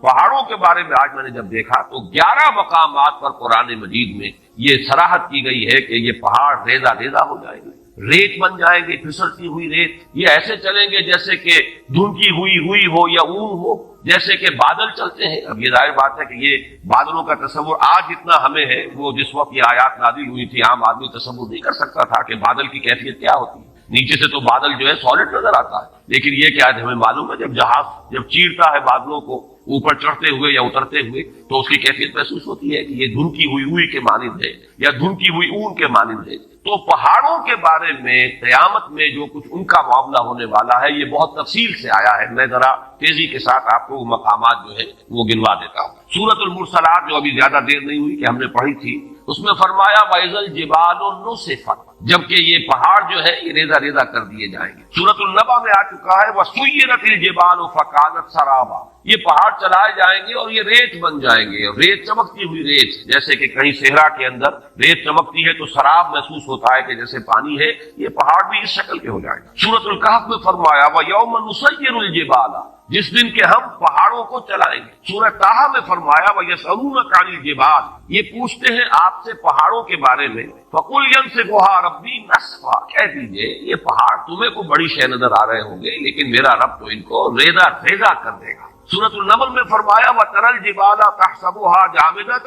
Speaker 2: پہاڑوں کے بارے میں آج میں نے جب دیکھا تو 11 مقامات پر قرآن مجید میں یہ صراحت کی گئی ہے کہ یہ پہاڑ ریزہ ریزہ ہو جائیں گے، ریت بن جائیں گے، پھسلتی ہوئی ریت، یہ ایسے چلیں گے جیسے کہ دھنکی ہوئی روئی ہو یا اون ہو، جیسے کہ بادل چلتے ہیں۔ اب یہ ظاہر بات ہے کہ یہ بادلوں کا تصور آج اتنا ہمیں ہے، وہ جس وقت یہ آیات نازل ہوئی تھی عام آدمی تصور نہیں کر سکتا تھا کہ بادل کی کیفیت کیا ہوتی ہے۔ نیچے سے تو بادل جو ہے سالڈ نظر آتا ہے، لیکن یہ کہ آج ہمیں معلوم ہے جب جہاز جب چیرتا ہے بادلوں کو اوپر چڑھتے ہوئے یا اترتے ہوئے تو اس کی کیفیت محسوس ہوتی ہے کہ یہ دھنکی ہوئی روئی کے مانند ہے یا دھنکی ہوئی اون کے مانند ہے۔ تو پہاڑوں کے بارے میں قیامت میں جو کچھ ان کا معاملہ ہونے والا ہے یہ بہت تفصیل سے آیا ہے۔ میں ذرا تیزی کے ساتھ آپ کو وہ مقامات جو ہے وہ گنوا دیتا ہوں۔ سورۃ المرسلات جو ابھی زیادہ دیر نہیں ہوئی کہ ہم نے پڑھی تھی، اس میں فرمایا وَإِذَا الْجِبَالُ نُسِفَتْ، جبکہ یہ پہاڑ جو ہے یہ ریزہ ریزہ کر دیے جائیں گے۔ سورۃ النبأ میں آ چکا ہے وَسُيِّرَتِ الْجِبَالُ فَكَانَتْ سَرَابًا، یہ پہاڑ چلائے جائیں گے اور یہ ریت بن جائیں گے، اور ریت چمکتی ہوئی ریت، جیسے کہ کہیں صحرا کے اندر ریت چمکتی ہے تو سراب محسوس ہوتا ہے کہ جیسے پانی ہے، یہ پہاڑ بھی اس شکل کے ہو جائیں گے۔ سورۃ الکہف میں فرمایا وَيَوْمَ نُسَيِّرُ الْجِبَالَ، جس دن کے ہم پہاڑوں کو چلائیں گے۔ سورہ طٰہٰ میں فرمایا وَيَسْأَلُونَكَ عَنِ الْجِبَالِ، یہ پوچھتے ہیں آپ سے پہاڑوں کے بارے میں، فَقُلْ يَنسِفُهَا رَبِّي نَسْفًا، کہہ دیجئے یہ پہاڑ تمہیں کو بڑی شے نظر آ رہے ہوں گے لیکن میرا رب تو ان کو ریزہ ریزہ کر دے گا۔ سورۃ النمل میں فرمایا وَتَرَى الْجِبَالَ تَحْسَبُهَا جَامِدَةً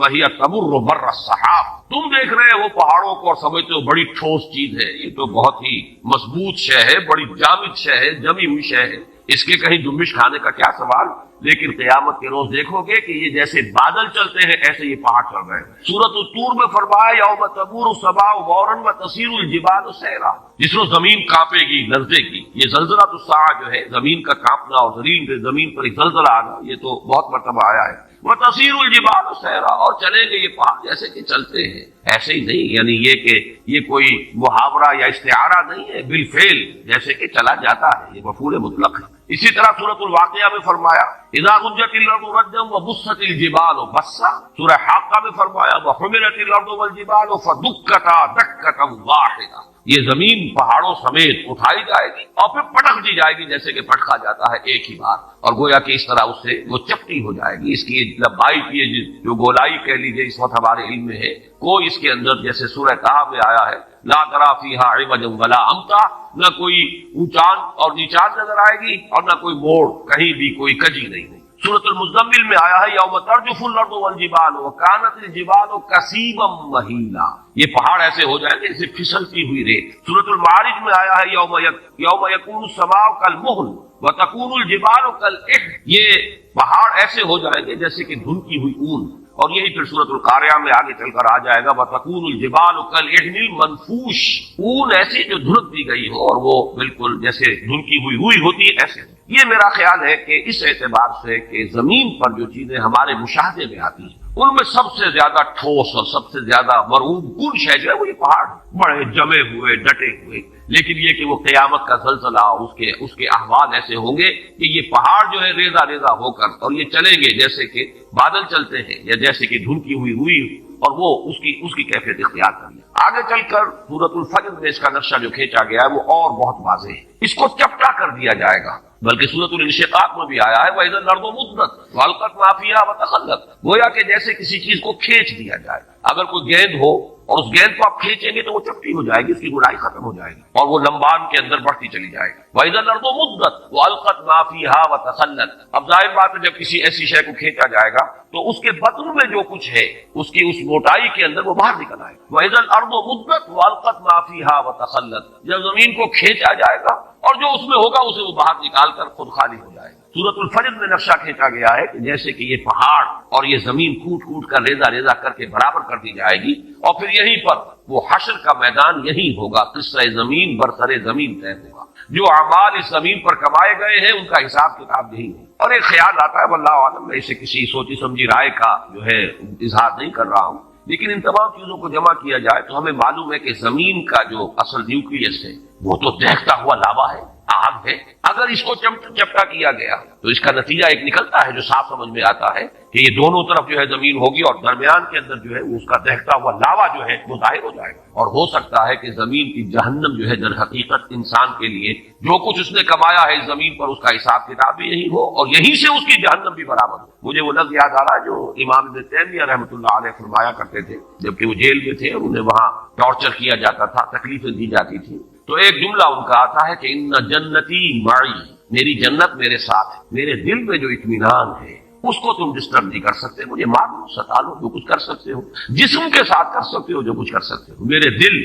Speaker 2: وَهِيَ تَمُرُّ مَرَّ السَّحَابِ، تم دیکھ رہے ہو پہاڑوں کو اور سمجھتے ہو بڑی ٹھوس چیز ہے، یہ تو بہت ہی مضبوط شے ہے، بڑی جامد شے ہے، جمی ہوئی شے ہے، اس کے کہیں جنبش کھانے کا کیا سوال، لیکن قیامت کے روز دیکھو گے کہ یہ جیسے بادل چلتے ہیں ایسے یہ پہاڑ چل رہے ہیں۔ سورۃ الطور میں فرمایا یوم تمور السماء مورا وتسیر الجبال سیرا، جس روز زمین کانپے گی، لرزے گی، یہ زلزلہ الساعہ جو ہے زمین کا کانپنا اور زمین پر ایک زلزلہ آنا، یہ تو بہت مرتبہ آیا ہے۔ وتسیر الجبال سیرا، اور چلیں گے یہ پہاڑ جیسے کہ چلتے ہیں، ایسے ہی نہیں، یعنی یہ کہ یہ کوئی محاورہ یا استعارہ نہیں ہے، بالفعل جیسے کہ چلا جاتا ہے، یہ مفعول مطلق ہے۔ اسی طرح سورۃ الواقعہ میں فرمایا اذا رجت الارض رجا وبست الجبال بسا، سورہ حاقہ میں فرمایا وحملت الارض والجبال فدکتا دکتا واحدہ، یہ زمین پہاڑوں سمیت اٹھائی جائے گی اور پھر پٹک دی جائے گی جیسے کہ پٹکا جاتا ہے ایک ہی بار، اور گویا کہ اس طرح اس سے وہ چپٹی ہو جائے گی۔ اس کی لمبائی کی جو گولائی کہہ لیجیے اس وقت ہمارے علم میں ہے، کوئی اس کے اندر جیسے سورہ طٰہٰ میں آیا ہے لا تری فیہا عوجا ولا امتا، نہ کوئی اونچان اور نیچان نظر آئے گی اور نہ کوئی موڑ، کہیں بھی کوئی کجی نہیں۔ سورۃ المزمل میں آیا ہے یوم ترجف الارض والجبال وکانت الجبال کثیبا مہیلا، یہ پہاڑ ایسے ہو جائیں گے جیسے پھسلتی ہوئی ریت۔ سورۃ المعارج میں آیا ہے یوم یکون السماء کالمہل وتکون الجبال کالعہن، یہ پہاڑ ایسے ہو جائیں گے جیسے کہ دھنکی ہوئی اون، اور یہی پھر سورۃ القاریہ میں آگے چل کر آ جائے گا وَتَكُونُ الْجِبَالُ كَالْعِهْنِ الْمَنْفُوشِ، اون ایسی جو دھنک دی گئی ہو اور وہ بالکل جیسے دھنکی ہوئی روئی ہوتی ہے ایسے۔ یہ میرا خیال ہے کہ اس اعتبار سے کہ زمین پر جو چیزیں ہمارے مشاہدے میں آتی ہیں ان میں سب سے زیادہ ٹھوس اور سب سے زیادہ مرعوب کن شے جو ہے وہ یہ پہاڑ، بڑے جمے ہوئے ڈٹے ہوئے، لیکن یہ کہ وہ قیامت کا زلزلہ اس کے احوال ایسے ہوں گے کہ یہ پہاڑ جو ہے ریزہ ریزہ ہو کر اور یہ چلیں گے جیسے کہ بادل چلتے ہیں یا جیسے کہ دھنکی ہوئی روئی، اور وہ اس کی کیفیت اختیار کر لیا۔ آگے چل کر سورۃ الفجر میں اس کا نقشہ جو کھینچا گیا ہے وہ اور بہت واضح ہے، اس کو چپٹا کر دیا جائے گا، بلکہ سورۃ الانشقاق میں بھی آیا ہے وَإِذَا الْأَرْضُ مُدَّتْ وَأَلْقَتْ مَا فِيهَا وَتَخَلَّتْ، گویا کہ جیسے کسی چیز کو کھینچ دیا جائے، اگر کوئی گیند ہو اور اس گیند کو آپ کھینچیں گے تو وہ چپٹی ہو جائے گی، اس کی گولائی ختم ہو جائے گی اور وہ لمبان کے اندر بڑھتی چلی جائے گی۔ وَإِذَا الْأَرْضُ مُدَّتْ وَأَلْقَتْ مَا فِيهَا وَتَخَلَّتْ، اب ظاہر بات ہے جب کسی ایسی شے کو کھینچا جائے گا تو اس کے بطن میں جو کچھ ہے اس کی اس موٹائی کے اندر وہ باہر نکل آئے گا۔ وَإِذَا الْأَرْضُ مُدَّتْ وَأَلْقَتْ مَا فِيهَا وَتَخَلَّتْ، جب زمین کو کھینچا جائے گا اور جو اس میں ہوگا اسے وہ باہر نکال کر خود خالی ہو جائے گا۔ سورۃ الفجر میں نقشہ کھینچا گیا ہے کہ جیسے کہ یہ پہاڑ اور یہ زمین کوٹ کوٹ کر ریزہ ریزہ کر کے برابر کر دی جائے گی، اور پھر یہیں پر وہ حشر کا میدان یہی ہوگا، قصہ زمین برسر زمین طے ہوگا، جو اعمال اس زمین پر کمائے گئے ہیں ان کا حساب کتاب یہی ہے۔ اور ایک خیال آتا ہے، واللہ عالم، میں اسے کسی سوچی سمجھی رائے کا جو ہے اظہار نہیں کر رہا ہوں، لیکن ان تمام چیزوں کو جمع کیا جائے تو ہمیں معلوم ہے کہ زمین کا جو اصل نیوکلیس ہے وہ تو دہتا ہوا لاوا ہے، آگ ہے۔ اگر اس کو چپٹا کیا گیا تو اس کا نتیجہ ایک نکلتا ہے جو صاف سمجھ میں آتا ہے کہ یہ دونوں طرف جو ہے زمین ہوگی اور درمیان کے اندر جو ہے اس کا دہتا ہوا لاوا جو ہے وہ ظاہر ہو جائے گا، اور ہو سکتا ہے کہ زمین کی جہنم جو ہے در حقیقت انسان کے لیے جو کچھ اس نے کمایا ہے اس زمین پر اس کا حساب کتاب بھی یہی ہو اور یہیں سے اس کی جہنم بھی برآمد ہو۔ مجھے وہ لفظ یاد آ رہا ہے جو امام ابن تیمیہ رحمۃ اللہ علیہ فرمایا کرتے تھے جبکہ وہ جیل میں تھے اور انہیں وہاں ٹارچر کیا جاتا تھا، تکلیفیں دی جاتی تھی، تو ایک جملہ ان کا آتا ہے کہ ان جنتی معی، میری جنت میرے ساتھ ہے، میرے دل میں جو اطمینان ہے اس کو تم ڈسٹرب نہیں کر سکتے، مجھے مار لو، ستا لو، جو کچھ کر سکتے ہو، جسم کے ساتھ کر سکتے ہو جو کچھ کر سکتے ہو، میرے دل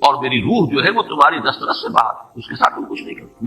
Speaker 2: اور میری روح جو ہے وہ تمہاری دسترس سے باہر ہے، اس کے ساتھ تم کچھ نہیں کرتے۔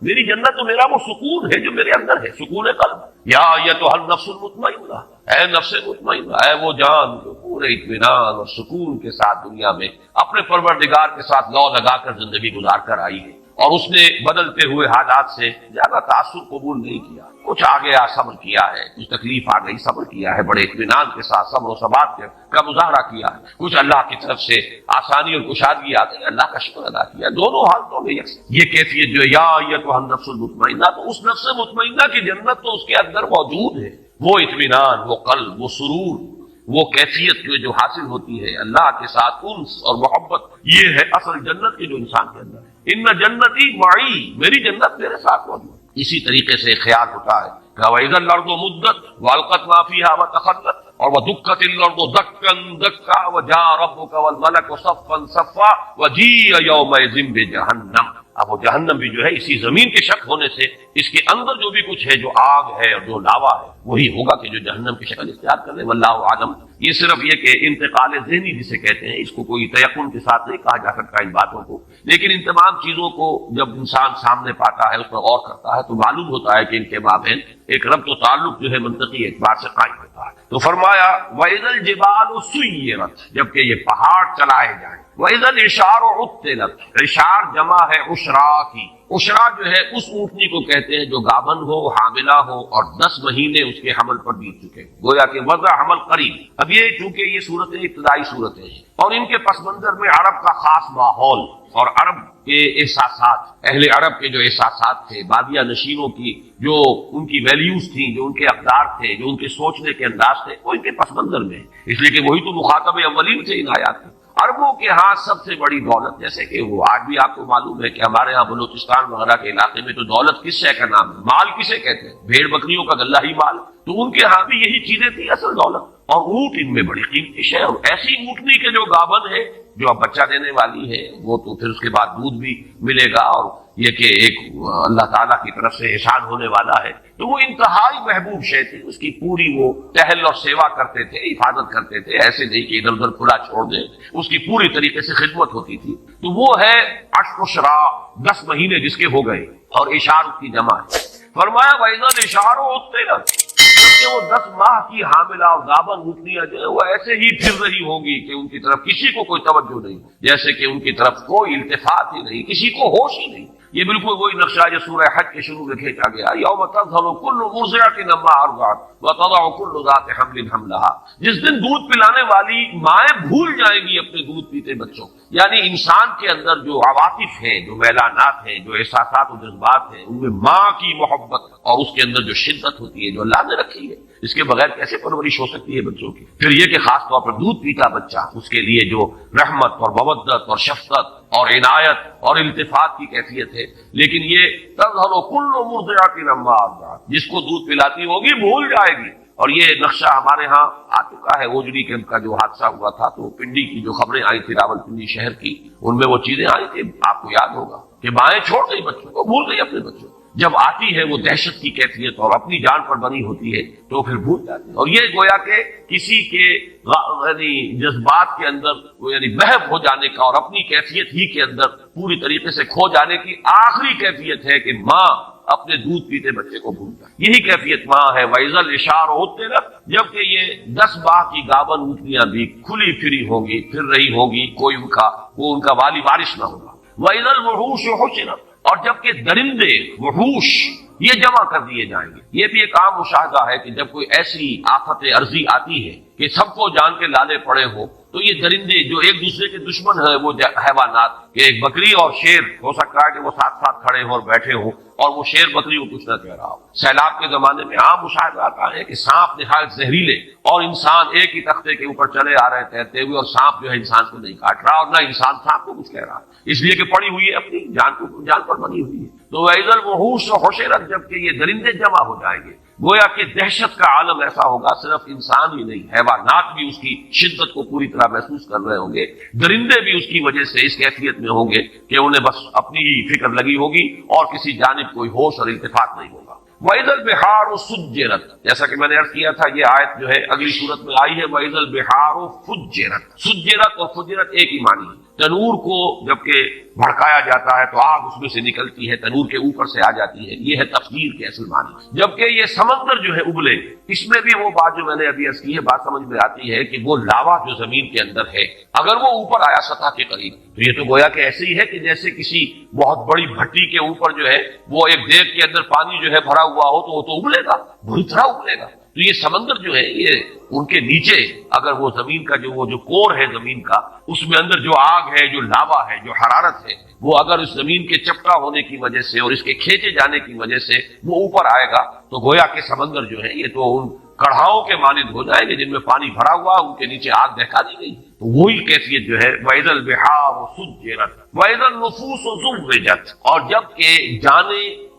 Speaker 2: میری جنت تو میرا وہ سکون ہے جو میرے اندر ہے، سکون قلب۔ یا ایتھا النفس المطمئنہ، اے نفس مطمئنہ، اے وہ جان جو پورے اطمینان اور سکون کے ساتھ دنیا میں اپنے پروردگار کے ساتھ لو لگا کر زندگی گزار کر آئی ہے اور اس نے بدلتے ہوئے حالات سے زیادہ تاثر قبول نہیں کیا، کچھ آ گیا صبر کیا ہے، کچھ تکلیف آ گئی صبر کیا ہے، بڑے اطمینان کے ساتھ صبر و ثبات کا مظاہرہ کیا ہے، کچھ اللہ کی طرف سے آسانی اور کشادگی آ گئی، اللہ کا شکر ادا کیا، دونوں حالتوں میں یہ کیفیت جو یا ایتھا النفس المطمئنہ، تو اس نفس مطمئنہ کی جنت تو اس کے اندر موجود ہے، وہ اطمینان، وہ قلب، وہ سرور، وہ کیفیت جو حاصل ہوتی ہے اللہ کے ساتھ انس اور محبت، یہ ہے اصل جنت کے جو انسان کے اندر ہے۔ ان جنتی معی، میری جنت میرے ساتھ موجود۔ اسی طریقے سے خیال ہوتا ہے کہ وَإِذَا الْأَرْضُ مُدَّتْ وَأَلْقَتْ مَا فِيهَا وَتَخَلَّتْ اور وَدُكَّتِ الْأَرْضُ دَكًّا دَكًّا وَجَاءَ رَبُّكَ وَالْمَلَكُ صَفًّا صَفًّا وَجِيءَ يَوْمَئِذٍ بِجَهَنَّمَ۔ اب وہ جہنم بھی جو ہے اسی زمین کے شک ہونے سے اس کے اندر جو بھی کچھ ہے جو آگ ہے اور جو لاوا ہے وہی ہوگا کہ جو جہنم کی شکل اختیار کر لے، واللہ عالم۔ یہ صرف یہ کہ انتقال ذہنی جسے کہتے ہیں، اس کو کوئی تیقن کے ساتھ نہیں کہا جا سکتا ان باتوں کو، لیکن ان تمام چیزوں کو جب انسان سامنے پاتا ہے، اس پر غور کرتا ہے تو معلوم ہوتا ہے کہ ان کے مابین ایک ربط و تعلق جو ہے منطقی اعتبار سے قائم ہوتا ہے۔ تو فرمایا وَإِذَا الْجِبَالُ سُيِّرَتْ، جبکہ یہ پہاڑ چلائے جائیں، وَإِذَا الْعِشَارُ عُطِّلَتْ، عشار جمع ہے عشرا کی، عشرا جو ہے اس اونٹنی کو کہتے ہیں جو گابن ہو، حاملہ ہو اور 10 مہینے اس کے حمل پر بیت چکے، گویا کہ وضع حمل قریب۔ اب یہ چونکہ یہ صورتیں ابتدائی صورتیں ہیں اور ان کے پس منظر میں عرب کا خاص ماحول اور عرب کے احساسات، اہل عرب کے جو احساسات تھے، بادیہ نشینوں کی جو ان کی ویلیوز تھیں، جو ان کے اقدار تھے، جو ان کے سوچنے کے انداز تھے، وہ ان کے پس منظر میں، اس لیے کہ وہی تو مخاطب اولین تھے ان آیات میں۔ عربوں کے ہاں سب سے بڑی دولت، جیسے کہ وہ آج بھی آپ کو معلوم ہے کہ ہمارے ہاں بلوچستان وغیرہ کے علاقے میں تو دولت کس شے کا نام ہے، مال کسے کہتے ہیں، بھیڑ بکریوں کا غلہ ہی مال، تو ان کے ہاں بھی یہی چیزیں تھیں اصل دولت، اور اونٹ ان میں بڑی قیمتی شے، اور ایسی اونٹنی کے جو گابن ہے جو اب بچہ دینے والی ہے وہ تو پھر اس کے بعد دودھ بھی ملے گا، اور یہ کہ ایک اللہ تعالیٰ کی طرف سے احسان ہونے والا ہے، تو وہ انتہائی محبوب شے تھی، اس کی پوری وہ ٹہل اور سیوا کرتے تھے، حفاظت کرتے تھے، ایسے نہیں کہ ادھر ادھر کھلا چھوڑ دیں، اس کی پوری طریقے سے خدمت ہوتی تھی۔ تو وہ ہے اشرا، 10 مہینے جس کے ہو گئے، اور اشار کی جمع ہے۔ فرمایا وَإِذَا الْعِشَارُ عُطِّلَتْ، کہ وہ 10 ماہ کی حاملہ اور گابن اونٹنیاں جو ہے وہ ایسے ہی پھر رہی ہوگی کہ ان کی طرف کسی کو کوئی توجہ نہیں، جیسے کہ ان کی طرف کوئی التفات ہی نہیں، کسی کو ہوش ہی نہیں۔ یہ بالکل وہی نقشہ جو سورہ حج کے شروع میں کھینچا گیا، یوم تذہل کل مرضعۃ عما ارضعت وتضع کل ذات حمل حملها، جس دن دودھ پلانے والی مائیں بھول جائیں گی اپنے دودھ پیتے بچوں، یعنی انسان کے اندر جو عواطف ہیں، جو میلانات ہیں، جو احساسات و جذبات ہیں، ان میں ماں کی محبت اور اس کے اندر جو شدت ہوتی ہے جو اللہ نے رکھی ہے، اس کے بغیر کیسے پرورش ہو سکتی ہے بچوں کی۔ پھر یہ کہ خاص طور پر دودھ پیتا بچہ، اس کے لیے جو رحمت اور مودت اور شفقت اور عنایت اور التفات کی کیفیت ہے، لیکن یہ تذہل کل مرضعۃ عما ارضعت، جس کو دودھ پلاتی ہوگی بھول جائے گی۔ اور یہ نقشہ ہمارے ہاں آ چکا ہے، اوجڑی کیمپ کا جو حادثہ ہوا تھا تو پنڈی کی جو خبریں آئی تھی راولپنڈی شہر کی، ان میں وہ چیزیں آئی تھی، آپ کو یاد ہوگا کہ مائیں چھوڑ گئی بچوں کو، بھول گئی اپنے بچوں، جب آتی ہے وہ دہشت کی کیفیت اور اپنی جان پر بنی ہوتی ہے تو پھر بھول جاتی ہے، اور یہ گویا کہ کسی کے یعنی جذبات کے اندر یعنی محو ہو جانے کا اور اپنی کیفیت ہی کے اندر پوری طریقے سے کھو جانے کی آخری کیفیت ہے کہ ماں اپنے دودھ پیتے بچے کو بھول جائے. یہی کیفیت وہاں ہے. وَإِذَا الْعِشَارُ عُطِّلَتْ، جبکہ یہ 10 باغ کی گابن اونٹنیاں بھی کھلی پھری ہوں گی، پھر رہی ہوگی، کوئی ان کا والی وارث نہ ہوگا. وَإِذَا الْوُحُوشُ حُشِرَتْ، اور جبکہ درندے وحوش یہ جمع کر دیے جائیں گے. یہ بھی ایک عام مشاہدہ ہے کہ جب کوئی ایسی آفت عرضی آتی ہے کہ سب کو جان کے لالے پڑے ہو، تو یہ درندے جو ایک دوسرے کے دشمن ہیں، وہ حیوانات، کہ ایک بکری اور شیر ہو سکتا ہے کہ وہ ساتھ ساتھ کھڑے ہوں اور بیٹھے ہوں، اور وہ شیر بکری کو کچھ نہ کہہ رہا ہو. سیلاب کے زمانے میں عام مشاہدہ آتا ہے کہ سانپ نہایت زہریلے، اور انسان ایک ہی تختے کے اوپر چلے آ رہے تیرتے ہوئے، اور سانپ جو ہے انسان کو نہیں کاٹ رہا، اور نہ انسان سانپ کو کچھ کہہ رہا، اس لیے کہ پڑی ہوئی ہے، اپنی جان پر بنی ہوئی ہے. تو وَإِذَا الْوُحُوشُ حُشِرَتْ، جبکہ یہ درندے جمع ہو جائیں گے. گویا کہ دہشت کا عالم ایسا ہوگا، صرف انسان ہی نہیں، حیوانات بھی اس کی شدت کو پوری طرح محسوس کر رہے ہوں گے. درندے بھی اس کی وجہ سے اس کیفیت میں ہوں گے کہ انہیں بس اپنی ہی فکر لگی ہوگی اور کسی جانب کوئی ہوش اور التفات نہیں ہوگا. وَإِذَا الْبِحَارُ سُجِّرَتْ، جیسا کہ میں نے عرض کیا تھا، یہ آیت جو ہے اگلی صورت میں آئی ہے. وَإِذَا الْبِحَارُ فُجِّرَتْ، سجرت اور فجرت ایک ہی معنی ہے. تنور کو جبکہ بھڑکایا جاتا ہے تو آگ اس میں سے نکلتی ہے، تنور کے اوپر سے آ جاتی ہے، یہ ہے تفجیر کے اصل معنی. جبکہ یہ سمندر جو ہے ابلے، اس میں بھی وہ بات جو میں نے ابھی عرض کی ہے، بات سمجھ میں آتی ہے کہ وہ لاوا جو زمین کے اندر ہے، اگر وہ اوپر آیا سطح کے قریب، تو یہ تو گویا کہ ایسے ہی ہے کہ جیسے کسی بہت بڑی بھٹی کے اوپر جو ہے وہ ایک دیگ کے اندر پانی جو ہے بھرا ہوا ہو، تو وہ تو ابلے گا، بری طرح ابلے گا. تو یہ سمندر جو ہے، یہ ان کے نیچے اگر وہ زمین کا جو کور ہے زمین کا، اس میں اندر جو آگ ہے، جو لاوا ہے، جو حرارت ہے، وہ اگر اس زمین کے چپٹا ہونے کی وجہ سے اور اس کے کھینچے جانے کی وجہ سے وہ اوپر آئے گا، تو گویا کہ سمندر جو ہے یہ تو ان کڑھاؤں کے مانند ہو جائیں گے جن میں پانی بھرا ہوا، ان کے نیچے آگ دہکا دی گئی. تو وہی کیفیت جو ہے وَإِذَا الْبِحَارُ سُجِّرَتْ وَإِذَا النُّفُوسُ زُوِّجَتْ، اور جبکہ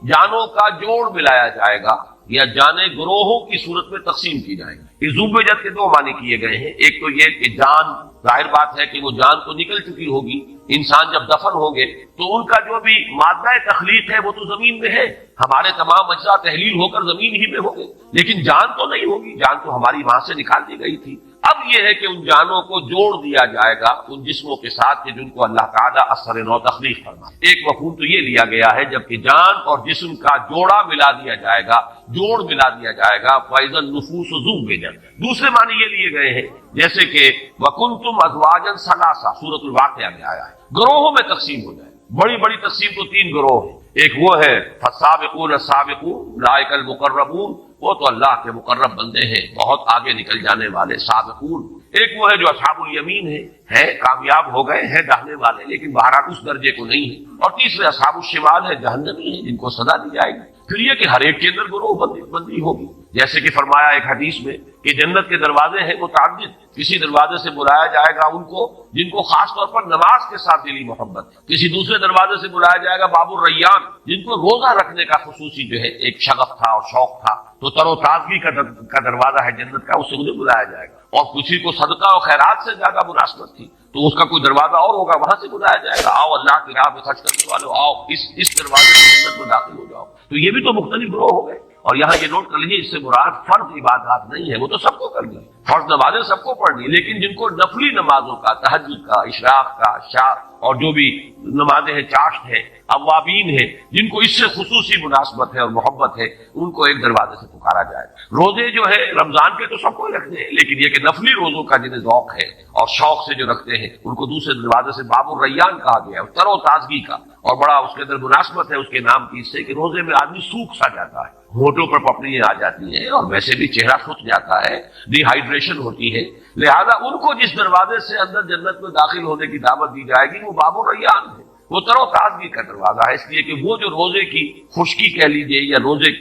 Speaker 2: جانوں کا جوڑ ملایا جائے گا، یا جانیں گروہوں کی صورت میں تقسیم کی جائیں گی. اس زوبجت کے 2 معنی کیے گئے ہیں. ایک تو یہ کہ جان، ظاہر بات ہے کہ وہ جان تو نکل چکی ہوگی، انسان جب دفن ہوں گے تو ان کا جو بھی مادہ تخلیق ہے وہ تو زمین میں ہے، ہمارے تمام اجزاء تحلیل ہو کر زمین ہی میں ہوں گے، لیکن جان تو نہیں ہوگی، جان تو ہماری وہاں سے نکال دی گئی تھی. اب یہ ہے کہ ان جانوں کو جوڑ دیا جائے گا ان جسموں کے ساتھ کہ جن کو اللہ تعالیٰ اثر نو تخلیق فرمائے. ایک مفہوم تو یہ لیا گیا ہے جبکہ جان اور جسم کا جوڑا ملا دیا جائے گا، جوڑ ملا دیا جائے گا. فَإِذَا النُّفُوسُ زُوِّجَتْ، دوسرے معنی یہ لیے گئے ہیں جیسے کہ وَكُنْتُمْ أَزْوَاجًا ثَلَاثًا، سورۃ الواقعہ میں آیا ہے. گروہوں میں تقسیم ہو جائے. بڑی بڑی تقسیم تو 3 گروہ ہیں. ایک وہ ہے فَالسَّابِقُونَ السَّابِقُونَ أُولَٰئِكَ الْمُقَرَّبُونَ، وہ تو اللہ کے مقرب بندے ہیں، بہت آگے نکل جانے والے سابقون. ایک وہ ہے جو اصحاب الیمین ہے کامیاب ہو گئے ہیں، داہنے والے، لیکن بہرحال اس درجے کو نہیں ہے. اور تیسرے اصحاب الشمال ہے، جہنمی ہیں، جن کو سزا دی جائے گی. پھر یہ کہ ہر ایک کے اندر گروہ بندی ہوگی، جیسے کہ فرمایا ایک حدیث میں کہ جنت کے دروازے ہیں متعدد، کسی دروازے سے بلایا جائے گا ان کو جن کو خاص طور پر نماز کے ساتھ دلی محبت، کسی دوسرے دروازے سے بلایا جائے گا باب الریان، جن کو روزہ رکھنے کا خصوصی جو ہے ایک شغف تھا اور شوق تھا. تو تر و تازگی کا دروازہ ہے جنت کا، اس سے انہیں بلایا جائے گا. اور کسی کو صدقہ اور خیرات سے زیادہ مناسبت تھی تو اس کا کوئی دروازہ اور ہوگا، وہاں سے بلایا جائے گا، آؤ اللہ کی راہ میں خرچ کرنے والوں، آؤ اس دروازے سے جنت میں داخل ہو جاؤ. تو یہ بھی تو مختلف گروہ ہو گئے. اور یہاں یہ نوٹ کر لیجیے، اس سے مراد فرض عبادات نہیں ہے، وہ تو سب کو کرنی ہے، فرض نمازیں سب کو پڑھنی، لیکن جن کو نفلی نمازوں کا، تہجد کا، اشراق کا، شاہ اور جو بھی نمازیں ہیں، چاشت ہے، اوابین ہے، جن کو اس سے خصوصی مناسبت ہے اور محبت ہے، ان کو ایک دروازے سے پکارا جائے. روزے جو ہے رمضان کے تو سب کو رکھنے ہیں، لیکن یہ کہ نفلی روزوں کا جنہیں ذوق ہے اور شوق سے جو رکھتے ہیں ان کو دوسرے دروازے سے باب الریان کہا گیا ہے، تر و تازگی کا. اور بڑا اس کے اندر مناسبت ہے اس کے نام کی، اس سے کہ روزے میں آدمی سوکھ سا جاتا ہے، ہونٹوں پر پپڑیاں آ جاتی ہیں اور ویسے بھی چہرہ سوکھ جاتا ہے، ڈی ہائیڈریشن ہوتی ہے. لہذا ان کو جس دروازے سے اندر جنت میں داخل ہونے کی دعوت دی جائے گی وہ باب الریان ہے، وہ تر و تازگی کا دروازہ ہے. اس لیے کہ وہ جو روزے کی خشکی کہہ لیجیے یا روزے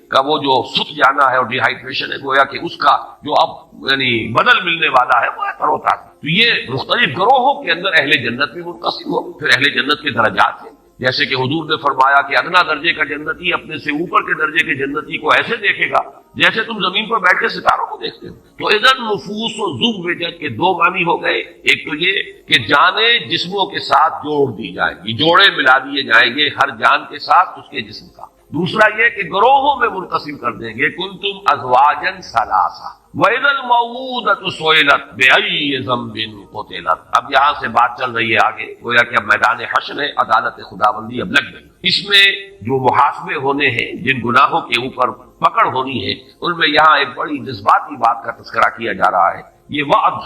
Speaker 2: کا وہ جو سوکھ جانا ہے اور ڈی ہائیڈریشن ہے، گویا کہ اس کا جو اب یعنی بدل ملنے والا ہے وہ ہے تر و تازگی. تو یہ مختلف گروہوں کے اندر اہل جنت بھی منقسم ہو. پھر اہل جنت کے درجات ہیں، جیسے کہ حضور نے فرمایا کہ ادنا درجے کا جنتی اپنے سے اوپر کے درجے کے جنتی کو ایسے دیکھے گا جیسے تم زمین پر بیٹھ کے ستاروں کو دیکھتے ہو. تو اذا النفوس زوجت کے 2 معنی ہو گئے. ایک تو یہ کہ جانیں جسموں کے ساتھ جوڑ دی جائیں گی، جوڑے ملا دیے جائیں گے ہر جان کے ساتھ اس کے جسم کا. دوسرا یہ کہ گروہوں میں منقسم کر دیں گے، کنتم ازواجا ثلاثہ وَإِذَا الْمَوْءُودَةُ سُئِلَتْ بِأَيِّ ذَنبٍ قُتِلَتْ۔ اب یہاں سے بات چل رہی ہے آگے، گویا کہ اب میدان حشر ہے، عدالت خداوندی اب لگ گئی، اس میں جو محاسبے ہونے ہیں، جن گناہوں کے اوپر پکڑ ہونی ہے، ان میں یہاں ایک بڑی جذباتی بات کا تذکرہ کیا جا رہا ہے۔ یہ وعد،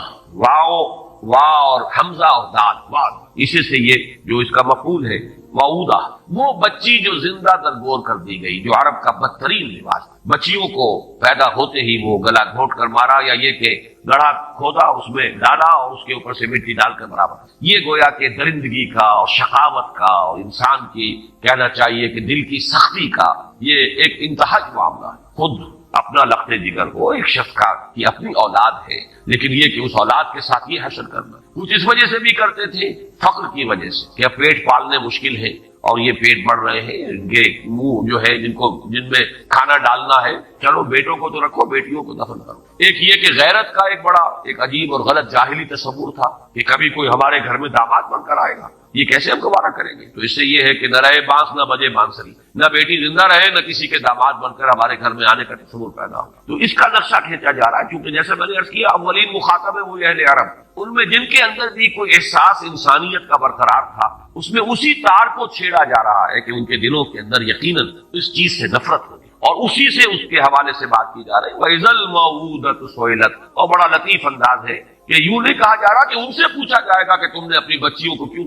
Speaker 2: وا اور حمزہ اور دال، وعد، اسی سے یہ جو اس کا مفعول ہے وعودہ، وہ بچی جو زندہ درگور کر دی گئی، جو عرب کا بدترین لباس، بچیوں کو پیدا ہوتے ہی وہ گلا گھونٹ کر مارا، یا یہ کہ گڑھا کھودا، اس میں ڈالا اور اس کے اوپر سے مٹی ڈال کر برابر، یہ گویا کہ درندگی کا اور شقاوت کا اور انسان کی کہنا چاہیے کہ دل کی سختی کا یہ ایک انتہائی معاملہ ہے۔ خود اپنا لخت جگر ہو ایک شخص کا کہ اپنی اولاد ہے، لیکن یہ کہ اس اولاد کے ساتھ یہ حشر کرنا، کچھ اس وجہ سے بھی کرتے تھے، فقر کی وجہ سے، کہ اب پیٹ پالنے مشکل ہے اور یہ پیٹ بڑھ رہے ہیں، ان کے منہ جو ہے جن میں کھانا ڈالنا ہے، چلو بیٹوں کو تو رکھو، بیٹیوں کو دفن کرو۔ ایک یہ کہ غیرت کا ایک بڑا ایک عجیب اور غلط جاہلی تصور تھا کہ کبھی کوئی ہمارے گھر میں داماد بن کر آئے گا، یہ کیسے ہم گوارا کریں گے؟ تو اس سے یہ ہے کہ نہ رہے بانس نہ بجے بانسری، نہ بیٹی زندہ رہے نہ کسی کے داماد بن کر ہمارے گھر میں آنے کا تصور پیدا ہو۔ تو اس کا نقشہ کھینچا جا رہا ہے، کیونکہ جیسے میں نے عرض کیا اولین مخاطب ہے وہ اہل عرب، ان میں جن کے اندر بھی کوئی احساس انسانیت کا برقرار تھا، اس میں اسی تار کو چھیڑا جا رہا ہے کہ ان کے دلوں کے اندر یقیناً اس چیز سے نفرت ہوگی، اور اسی سے اس کے حوالے سے بات کی جا رہی ہے وَإِذَا الْمَوْءُودَةُ سُئِلَتْ، اور بڑا لطیف انداز ہے کہ یوں نہیں کہا جا رہا کہ ان سے پوچھا جائے گا کہ تم نے اپنی بچیوں کو کیوں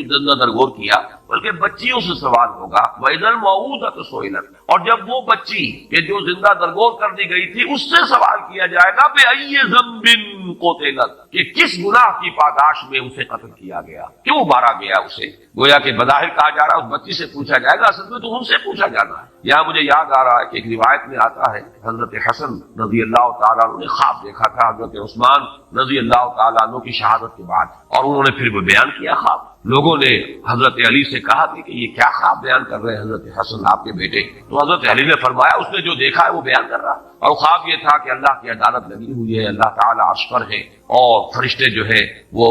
Speaker 2: زندہ درگور کیا، بلکہ بچیوں سے سوال ہوگا وَإِذَا الْمَوْءُودَةُ سُئِلَتْ، اور جب وہ بچی کہ جو زندہ درگور کر دی گئی تھی اس سے سوال کیا جائے گا بِأَيِّ ذَنبٍ قُتِلَتْ، کہ کس گناہ کی پاداش میں اسے قتل کیا گیا، کیوں مارا گیا اسے۔ گویا کہ بظاہر کہا جا رہا ہے اس بچی سے پوچھا جائے گا، اصل میں تو ان سے پوچھا جانا ہے۔ یہاں مجھے یاد آ رہا ہے کہ ایک روایت میں آتا ہے حضرت حسن رضی اللہ تعالیٰ عنہ نے خواب دیکھا تھا حضرت عثمان رضی اللہ تعالیٰ عنہ کی شہادت کے بعد، اور انہوں نے پھر وہ بیان کیا خواب۔ لوگوں نے حضرت علی سے کہا کہ یہ کیا خواب بیان کر رہے ہیں حضرت حسن آپ کے بیٹے، تو حضرت علی نے فرمایا اس نے جو دیکھا ہے وہ بیان کر رہا، اور خواب یہ تھا کہ اللہ کی عدالت لگی ہوئی ہے، اللہ تعالیٰ عرش پر ہے، اور فرشتے جو ہے وہ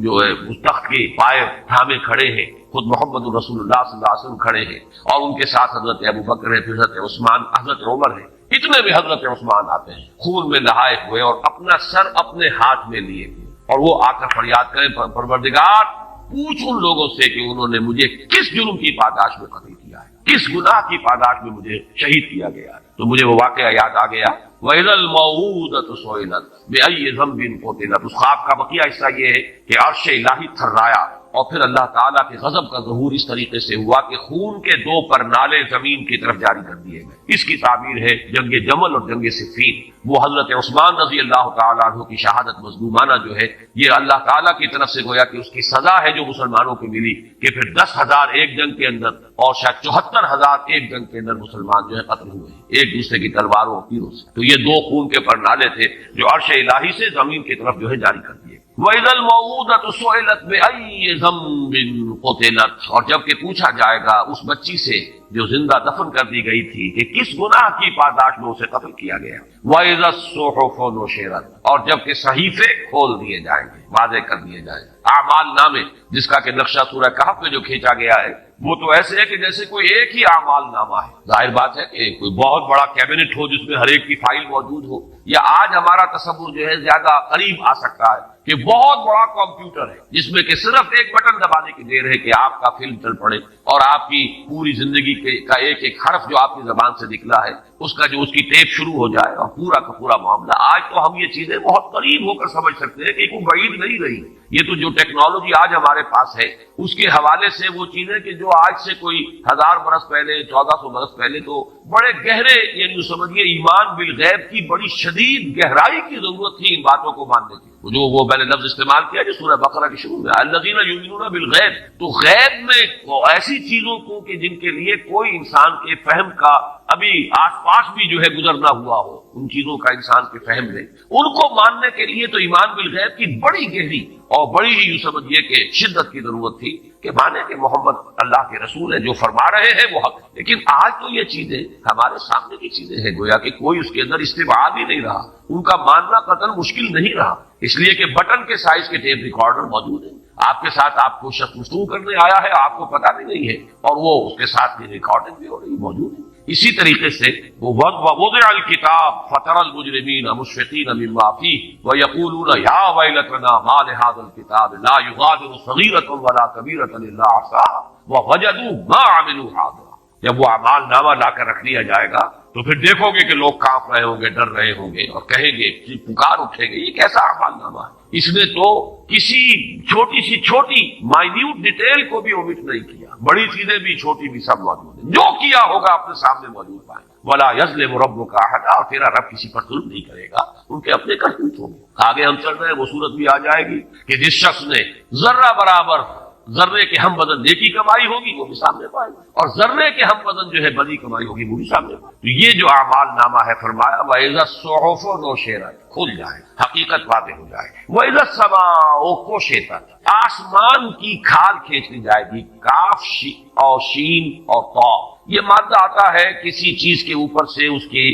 Speaker 2: جو ہے اس تخت کے پائے تھامے کھڑے ہیں، خود محمد رسول اللہ صلی اللہ علیہ وسلم کھڑے ہیں، اور ان کے ساتھ حضرت ابو بکر ہے، پھر حضرت عثمان، حضرت عمر ہے، اتنے میں حضرت عثمان آتے ہیں خون میں نہائے ہوئے اور اپنا سر اپنے ہاتھ میں لیے ہوئے، اور وہ آ کر فریاد کریں پروردگار پوچھ ان لوگوں سے کہ انہوں نے مجھے کس جرم کی پاداش میں قتل کیا ہے، کس گناہ کی پاداش میں مجھے شہید کیا گیا ہے۔ تو مجھے وہ واقعہ یاد آ گیا وَإِذَا الْمَوْءُودَةُ سُئِلَتْ بِأَيِّ ذَنبٍ قُتِلَتْ۔ اس خواب کا بقیہ حصہ یہ ہے کہ عرش الہی تھرایا، اور پھر اللہ تعالیٰ کے غضب کا ظہور اس طریقے سے ہوا کہ خون کے دو پرنالے زمین کی طرف جاری کر دیے گئے۔ اس کی تعبیر ہے جنگ جمل اور جنگ صفین۔ وہ حضرت عثمان رضی اللہ تعالیٰ عنہ کی شہادت مظلومانہ جو ہے، یہ اللہ تعالیٰ کی طرف سے گویا کہ اس کی سزا ہے جو مسلمانوں کو ملی، کہ پھر 10,000 ایک جنگ کے اندر اور شاید 74,000 ایک جنگ کے اندر مسلمان جو ہے قتل ہوئے ہیں ایک دوسرے کی تلواروں اور تیروں سے۔ تو یہ دو خون کے پرنالے تھے جو عرش الہی سے زمین کی طرف جو ہے جاری کر دیے۔ وَإِذَا الْمَوْءُودَةُ سُئِلَتْ بِأَيِّ ذَنبٍ قُتِلَتْ، اور جب کہ پوچھا جائے گا اس بچی سے جو زندہ دفن کر دی گئی تھی کہ کس گناہ کی پاداش میں اسے قتل کیا گیا۔ وَإِذَا الصُّحُفُ نُشِرَتْ، اور جب کہ صحیفے کھول دیے جائیں گے، واضح کر دیے جائیں گے، اعمال نامے جس کا کہ نقشہ سورہ کہف میں جو کھینچا گیا ہے وہ تو ایسے ہے کہ جیسے کوئی ایک ہی اعمال نامہ ہے۔ ظاہر بات ہے کہ کوئی بہت بڑا کیبنٹ ہو جس میں ہر ایک کی فائل موجود ہو، یا آج ہمارا تصور جو ہے زیادہ قریب آ سکتا ہے کہ بہت بڑا کمپیوٹر ہے جس میں کہ صرف ایک بٹن دبانے کی دیر ہے کہ آپ کا فلم چل پڑے، اور آپ کی پوری زندگی کا ایک ایک حرف جو آپ کی زبان سے نکلا ہے اس کا جو اس کی ٹیپ شروع ہو جائے اور پورا کا پورا معاملہ۔ آج تو ہم یہ چیزیں بہت قریب ہو کر سمجھ سکتے ہیں کہ کوئی بعید نہیں رہی۔ یہ تو جو ٹیکنالوجی آج ہمارے پاس ہے اس کے حوالے سے وہ چیزیں کہ جو آج سے کوئی 1000 برس پہلے 1400 برس پہلے تو بڑے گہرے، یعنی سمجھیے ایمان بالغیب کی بڑی شدید گہرائی کی ضرورت تھی ان باتوں کو ماننے کی۔ جو وہ میں نے لفظ استعمال کیا جو سورہ بقرہ کے شروع میں الذین یؤمنون بالغیب، تو غیب میں ایسی چیزوں کو کہ جن کے لیے کوئی انسان کے فہم کا ابھی آس پاس بھی جو ہے گزرنا ہوا ہو، ان چیزوں کا انسان کے فہم میں ان کو ماننے کے لیے تو ایمان بالغیب کی بڑی گہری اور بڑی ہی یوں سمجھیے کہ شدت کی ضرورت تھی کہ مانے کہ محمد اللہ کے رسول ہے، جو فرما رہے ہیں وہ حق ہے۔ لیکن آج تو یہ چیزیں ہمارے سامنے کی چیزیں ہیں، گویا کہ کوئی اس کے اندر استبعاد ہی نہیں رہا، ان کا ماننا قطعاً مشکل نہیں رہا، اس لیے کہ بٹن کے سائز کے ٹیپ ریکارڈر موجود ہیں۔ آپ کے ساتھ آپ کو شخص گفتگو کرنے آیا ہے، آپ کو پتہ بھی نہیں ہے، اور وہ اس کے ساتھ کی ریکارڈنگ بھی ہو رہی موجود ہے۔ اسی طریقے سے وہ وضع الکتاب فترى المجرمین مشفقین مما فیہ ویقولون یا ویلتنا ما لهذا الکتاب لا یغادر صغیرۃ ولا کبیرۃ الا احصاها ووجدوا ما عملوا حاضرا۔ جب وہ اعمال نامہ لا کر رکھ لیا جائے گا تو پھر دیکھو گے کہ لوگ کانپ رہے ہوں گے، ڈر رہے ہوں گے اور کہیں گے، پکار اٹھے گے، یہ کیسا اعمال نامہ ہے، اس نے تو کسی چھوٹی سی چھوٹی مائنیوٹ ڈیٹیل کو بھی اومٹ نہیں کیا، بڑی چیزیں بھی چھوٹی بھی سب موجود ہیں، جو کیا ہوگا اپنے سامنے موجود پائیں گے۔ ولا یظلم ربک احدا، اور تیرا رب کسی پر ظلم نہیں کرے گا، ان کے اپنے کرتوت ہوں گے۔ آگے ہم چل رہے ہیں، وہ صورت بھی آ جائے گی کہ جس شخص نے ذرہ برابر ذرے کے ہم وزن نیکی کمائی ہوگی وہ بھی سامنے پائے گا، اور ذرے کے ہم وزن جو ہے بدی کمائی ہوگی وہ بھی سامنے پائے گا۔ تو یہ جو اعمال نامہ ہے، فرمایا وَإِذَا الصُّحُفُ نُشِرَتْ، کھل جائے، حقیقت واضح ہو جائے۔ وَإِذَا السَّمَاءُ كُشِطَتْ، آسمان کی کھال کھینچ لی جائے گی، کاف اور شین اور طا، یہ مادہ آتا ہے کسی چیز کے اوپر سے اس کی